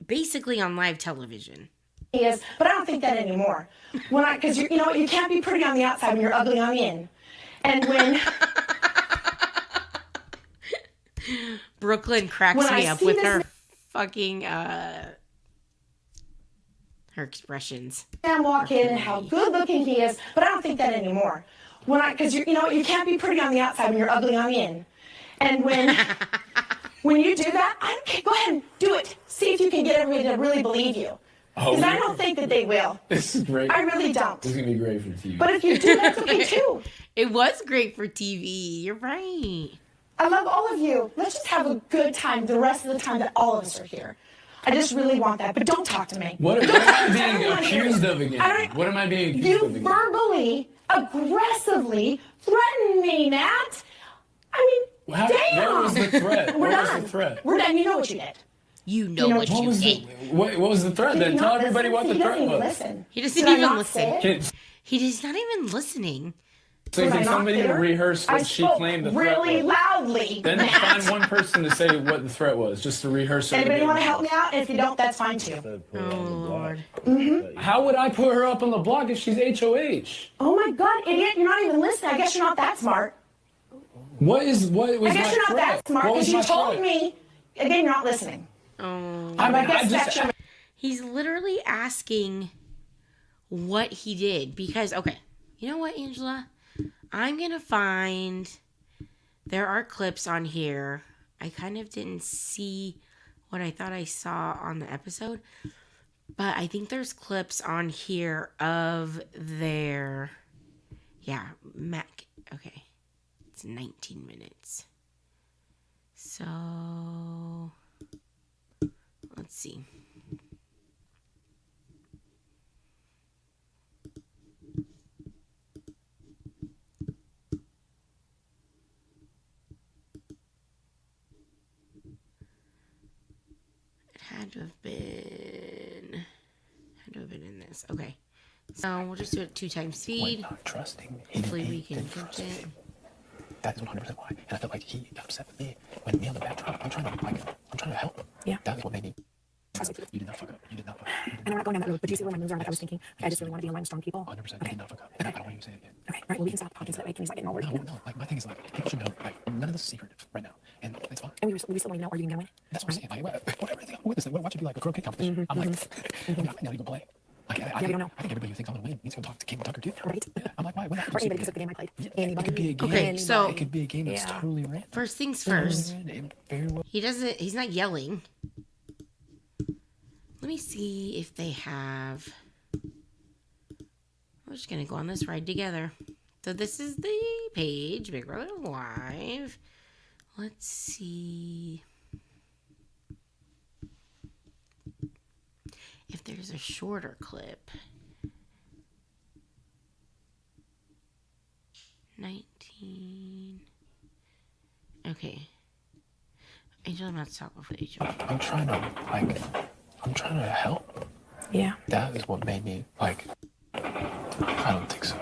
basically on live television. he is, but I don't think that anymore. Because you know what, you can't be pretty on the outside when you're ugly on the in. And when Brooklyn cracks When me I up see with this her fucking her expressions. man walk in and how good looking he is, but I don't think that anymore. Because you know what, you can't be pretty on the outside when you're ugly on the in. And when you do that, okay, go ahead and do it. See if you can get everybody to really believe you. Because I don't think that they will. This is great. I really don't. This is gonna be great for TV. But if you do, that's okay too. It was great for TV. You're right. I love all of you. Let's just have a good time the rest of the time that all of us are here. I just really want that, but don't talk to me. What am I being accused of again? I don't- What am I being accused You of again? verbally, aggressively threaten me, Matt. I mean, damn. What was the threat? We're What was done. the threat? We're done. You know what you did. You know You know what What you was the did. what was the threat? Did Then you tell not everybody listen? what the He threat doesn't even was. listen. He doesn't Did I even not listen. say it? He's not even listening. So Was I can not somebody clear? rehearse I what she spoke claimed the threat really was? loudly. Then Matt. find one person to say what the threat was, just to rehearse it. Anybody want to help me out? And if you don't, that's fine too. Oh, Lord. How would I put her up on the block if she's HOH? Oh my God, idiot! You're not even listening. I guess you're not that smart. What was I my guess you're not threat? that smart What was because you my told threat? me. Again, you're not listening. Oh. I mean, I guess that's your. He's literally asking what he did. Because, okay, you know what, Angela? I'm going to find, there are clips on here. I kind of didn't see what I thought I saw on the episode. But I think there's clips on here of their, yeah, Mac. Okay. It's 19 minutes. So, let's see. Had to have been in this. Okay. So we'll just do it 2 times speed. Not trusting me. He Hopefully didn't- we he can didn't fix trust it. me. That is 100% why. And I felt like he got upset with me when me on the backdrop. I'm trying to help. Yeah. That is what made me. You did not fuck up. You did not fuck up. And I'm not going down that road, but do you see where my moves are? Like I was thinking, okay, I just really want to be around strong people. 100%. Okay. You did not fuck up. And I don't want you to say it again. Okay, all right, well, we can stop talking so that way things not getting all wordy. No. Like, my thing is, like, people should know, like, none of this is secret right now. And it's fine. And we still want to know, are you going to win? That's what I'm saying. Like, whatever. I'm with this. Watch it be like a croquet competition. I'm like, I might not even play. Like, we don't know. I think everybody who thinks I'm going to win needs to go talk to King Tucker, too. Right. Yeah. I'm like, why? What happened? Or anybody because of the game I played. Yeah, Anybody. it could be a game. Okay, so- it could be a game that's totally random. First things first. Very well. He's not yelling. Let me see if they have... We're just going to go on this ride together. So this is the page, Big Brother Live. Let's see if there's a shorter clip. 19. Okay. Angel, I'm not stopping for each other. I'm trying to help. Yeah. That is what made me, like, I don't think so.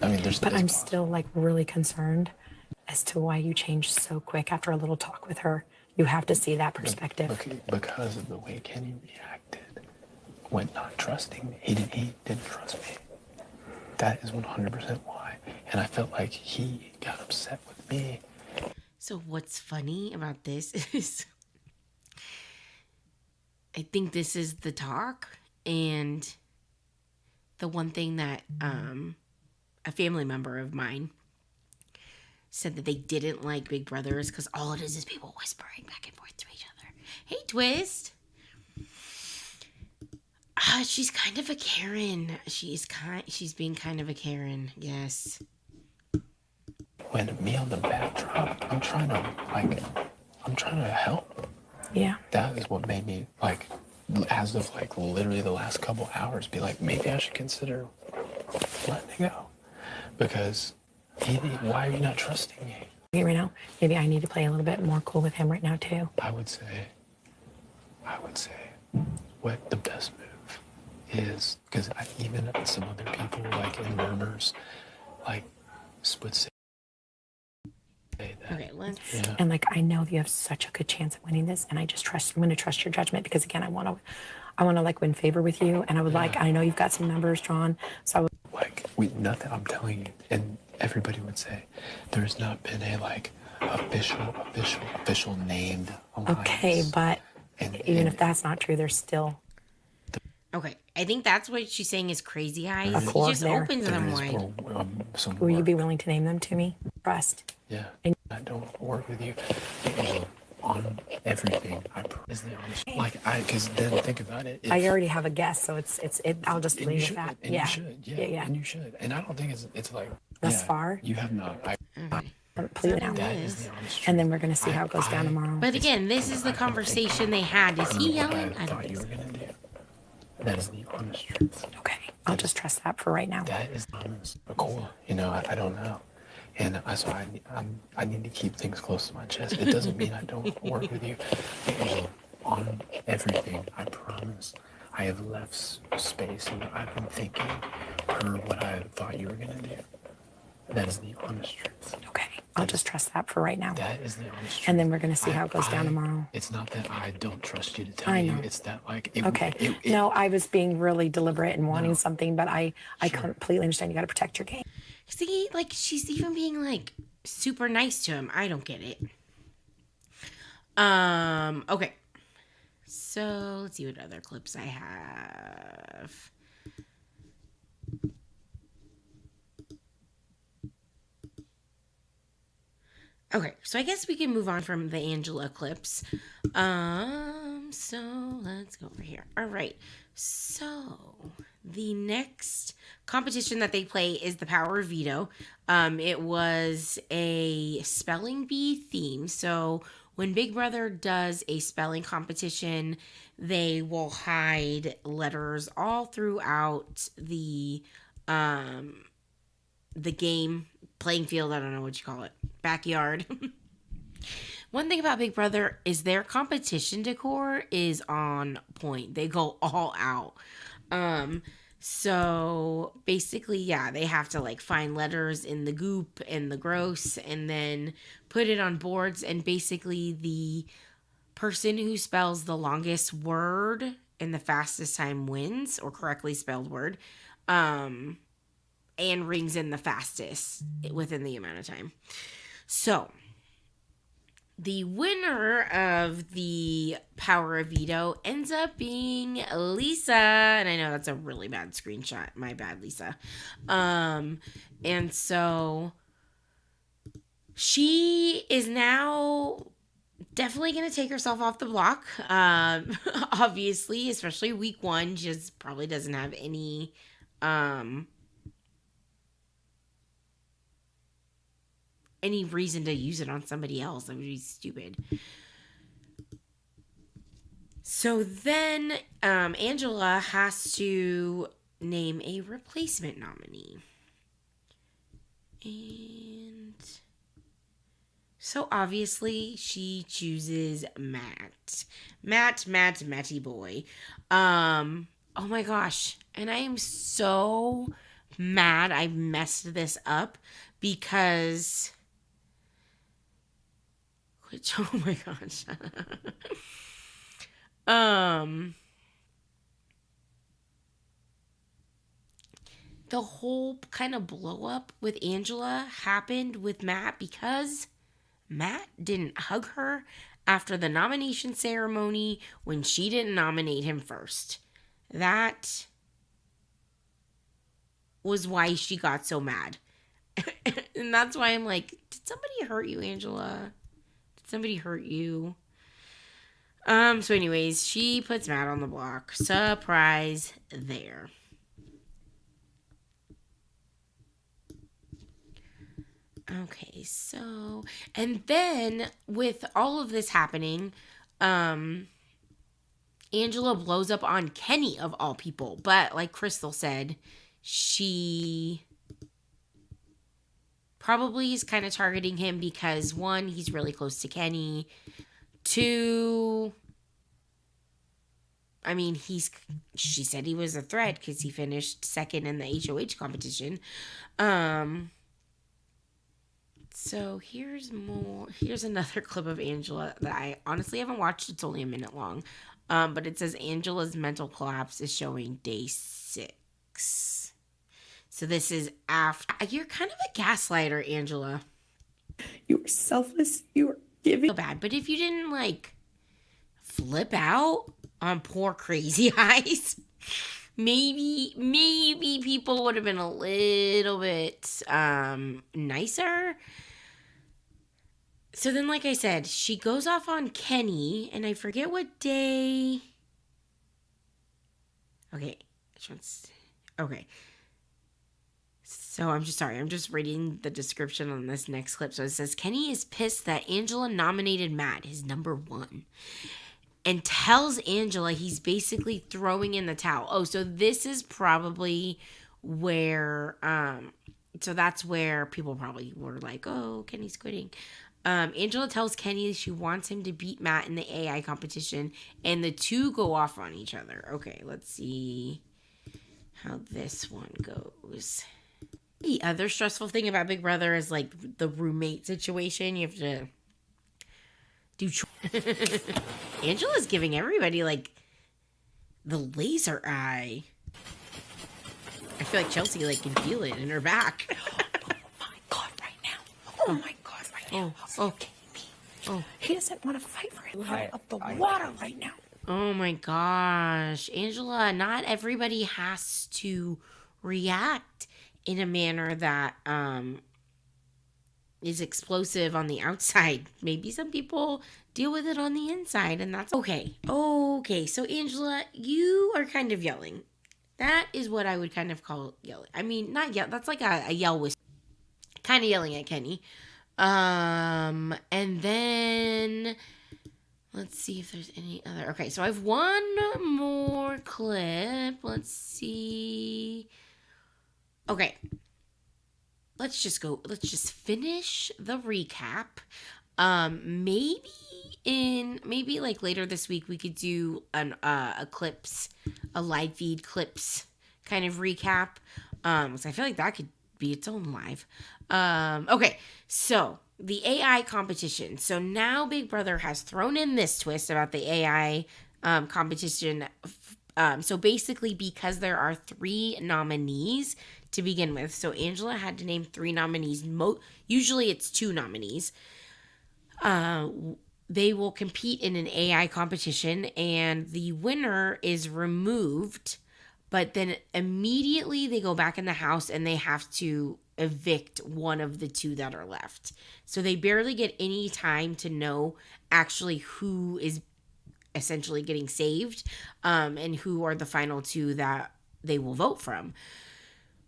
I mean, But I'm still like really concerned as to why you changed so quick after a little talk with her. You have to see that perspective. Because of the way Kenny reacted when not trusting me. He didn't trust me. That is 100% why. And I felt like he got upset with me. So what's funny about this is I think this is the talk, and the one thing that a family member of mine said that they didn't like Big Brothers because all it is people whispering back and forth to each other. Hey, Twist. She's kind of a Karen. She's being kind of a Karen. Yes. When me on the backdrop, I'm trying to help. Yeah. That is what made me, like, as of like literally the last couple hours, be like, maybe I should consider letting it go. Because why are you not trusting me? Okay, right now, maybe I need to play a little bit more cool with him right now too. I would say what the best move is, because even some other people, like in rumors, like would say that. Okay, let's. Yeah. And like I know you have such a good chance of winning this, and I'm going to trust your judgment because again, I want to like win favor with you, and I would I know you've got some numbers drawn, so I would like nothing. I'm telling you, and everybody would say there's not been a like official named alliance. Okay, but even if that's not true, there's still Okay, I think that's what she's saying is crazy eyes. core He just there. opens them wide. Will you be willing to name them to me? Trust. Yeah, I don't work with you on everything. Is the honest. Because then think about it. I already have a guess, so it's I'll just leave it at that. And Yeah. you should. Yeah. And you should. And I don't think it's like Thus far? You have not. Completely out. That is the honest truth. And then we're gonna see how it goes down tomorrow. But again, this is the conversation they had. Is he yelling? I don't thought think you so. were gonna do. That is the honest truth. Okay, I'll just trust that for right now. That is honest. Core. I don't know. And I need to keep things close to my chest. It doesn't mean I don't work with you on everything. I promise. I have left space and I've been thinking per what I thought you were gonna do. That is the honest truth. Okay, I'll just trust that for right now. That is the honest truth. And then we're gonna see how it goes down tomorrow. It's not that I don't trust you to tell I you. know. It's that like No, I was being really deliberate and wanting something, but I completely understand you got to protect your game. See, like she's even being like super nice to him. I don't get it. Okay. So let's see what other clips I have. Okay, so I guess we can move on from the Angela clips. So let's go over here. All right. So the next competition that they play is the Power of Veto. It was a spelling bee theme. So when Big Brother does a spelling competition, they will hide letters all throughout the game, playing field, I don't know what you call it, backyard. One thing about Big Brother is their competition decor is on point. They go all out. So basically, yeah, they have to like find letters in the goop and the gross and then put it on boards, and basically the person who spells the longest word in the fastest time wins, or correctly spelled word, and rings in the fastest within the amount of time. So, the winner of the power of veto ends up being Lisa. And I know that's a really bad screenshot. My bad, Lisa. And so she is now definitely going to take herself off the block. Obviously, especially week 1, just probably doesn't have any reason to use it on somebody else. That would be stupid. So then Angela has to name a replacement nominee. And so obviously she chooses Matt. Matty boy. Oh my gosh. And I am so mad I messed this up because... oh my gosh. The whole kind of blow up with Angela happened with Matt because Matt didn't hug her after the nomination ceremony when she didn't nominate him first. That was why she got so mad. And that's why I'm like, did somebody hurt you, Angela? Somebody hurt you. So anyways, she puts Matt on the block. Surprise there. Okay, so, and then with all of this happening, Angela blows up on Kenny of all people. But like Crystal said, she probably is kind of targeting him because 1, he's really close to Kenny. 2, I mean, she said he was a threat because he finished second in the HOH competition. So here's another clip of Angela that I honestly haven't watched. It's only a minute long. But it says Angela's mental collapse is showing day 6. So this is after. You're kind of a gaslighter, Angela. You were selfless. You were giving. So bad. But if you didn't like flip out on poor Crazy Eyes, maybe people would have been a little bit nicer. So then, like I said, she goes off on Kenny, and I forget what day. Okay. Okay. So I'm just reading the description on this next clip. So it says, Kenny is pissed that Angela nominated Matt, his number 1, and tells Angela he's basically throwing in the towel. Oh, so this is probably where, so that's where people probably were like, oh, Kenny's quitting. Angela tells Kenny she wants him to beat Matt in the AI competition, and the two go off on each other. Okay, let's see how this one goes. The other stressful thing about Big Brother is like the roommate situation. You have to do Angela's giving everybody like the laser eye. I feel like Chelsea like can feel it in her back. Oh my God, right now. Oh my God, right now. Oh. Oh. He doesn't want to fight for his head of the water right now. Oh my gosh. Angela, not everybody has to react in a manner that is explosive on the outside. Maybe some people deal with it on the inside, and that's okay. Okay, so Angela, you are kind of yelling. That is what I would kind of call yelling. I mean, not yell. That's like a yell whisper. Kind of yelling at Kenny. And then let's see if there's any other. Okay, so I have one more clip. Let's see. Okay. Let's just finish the recap. Maybe like later this week we could do a live feed clips kind of recap. So I feel like that could be its own live. Okay, so the AI competition. So now Big Brother has thrown in this twist about the AI competition. So basically, because there are 3 nominees to begin with, so Angela had to name 3 nominees. Usually it's 2 nominees. They will compete in an AI competition, and the winner is removed, but then immediately they go back in the house and they have to evict one of the 2 that are left. So they barely get any time to know actually who is essentially getting saved, and who are the final 2 that they will vote from.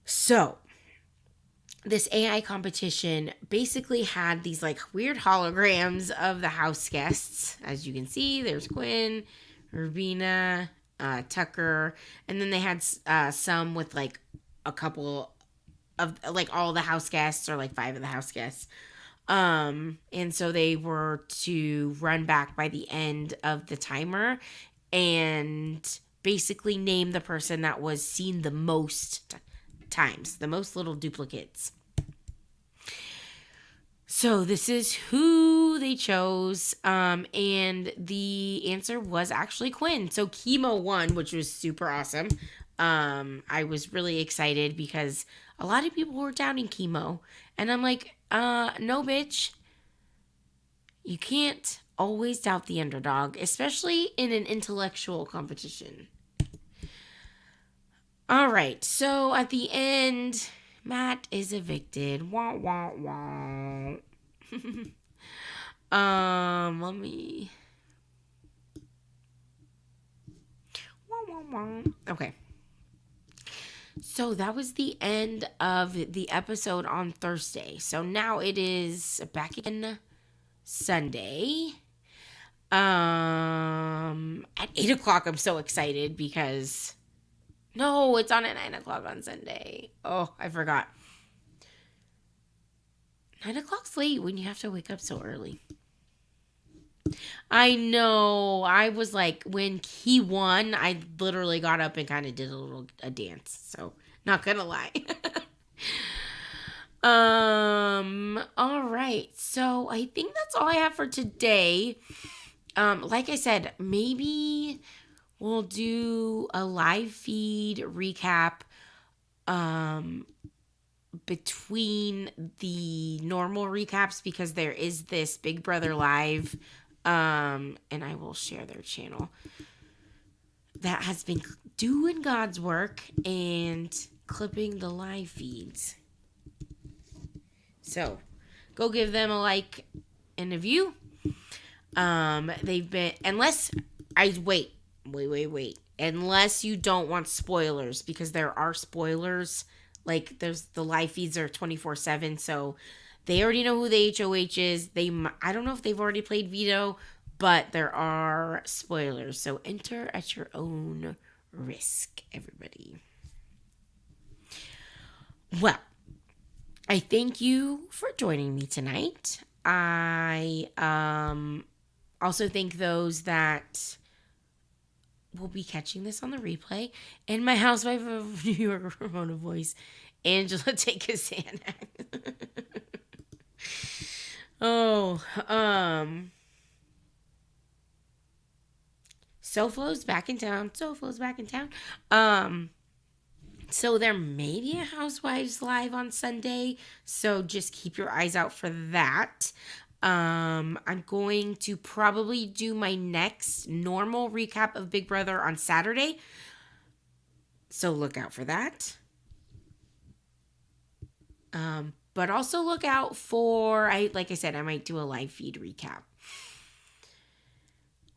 So this AI competition basically had these like weird holograms of the house guests. As you can see, there's Quinn, Rubina, Tucker, and then they had some with like a couple of like all the house guests, or like 5 of the house guests. And so they were to run back by the end of the timer and basically name the person that was seen the most times, the most little duplicates. So this is who they chose, and the answer was actually Quinn. So Chemo won, which was super awesome. I was really excited because a lot of people were doubting Chemo, and I'm like, no, bitch. You can't always doubt the underdog, especially in an intellectual competition. All right, so at the end, Matt is evicted. Wah, wah, wah. Let me... Wah, wah, wah. Okay. So that was the end of the episode on Thursday. So now it is back in Sunday. At 8 o'clock, I'm so excited because... No, it's on at 9 o'clock on Sunday. Oh, I forgot. 9 o'clock's late when you have to wake up so early. I know. I was like, when he won, I literally got up and kind of did a dance. So, not gonna lie. All right. So, I think that's all I have for today. Like I said, maybe we'll do a live feed recap between the normal recaps, because there is this Big Brother Live, and I will share their channel, that has been doing God's work and clipping the live feeds. So go give them a like and a view. They've been, unless you don't want spoilers, because there are spoilers. Like, there's the live feeds are 24/7, so they already know who the HOH is. I don't know if they've already played Veto, but there are spoilers. So enter at your own risk, everybody. Well, I thank you for joining me tonight. I also thank those that will be catching this on the replay. And my housewife of New York, Ramona voice, Angela Takasanak. Soflo's back in town. So there may be a Housewives Live on Sunday, so just keep your eyes out for that. I'm going to probably do my next normal recap of Big Brother on Saturday, so look out for that. But also look out for, like I said, I might do a live feed recap.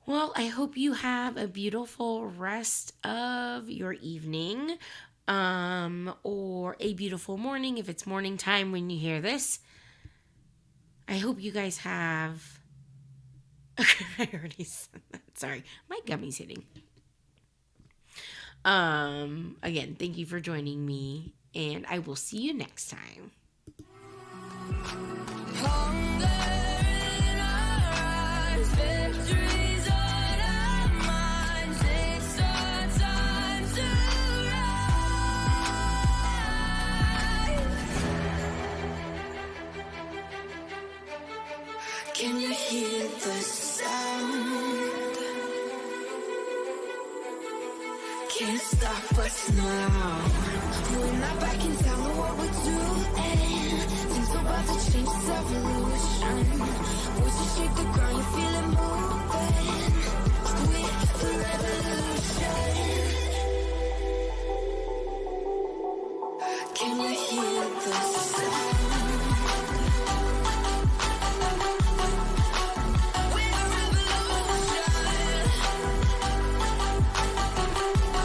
Well, I hope you have a beautiful rest of your evening, or a beautiful morning if it's morning time when you hear this. I hope you guys have... I already said that. Sorry, my gummy's hitting. Again, thank you for joining me, and I will see you next time. Can you hear the sound? Can't stop us now. We're not backing down on what we're doing. Things are about to change, it's evolution. Voices shake the ground, you feel it move.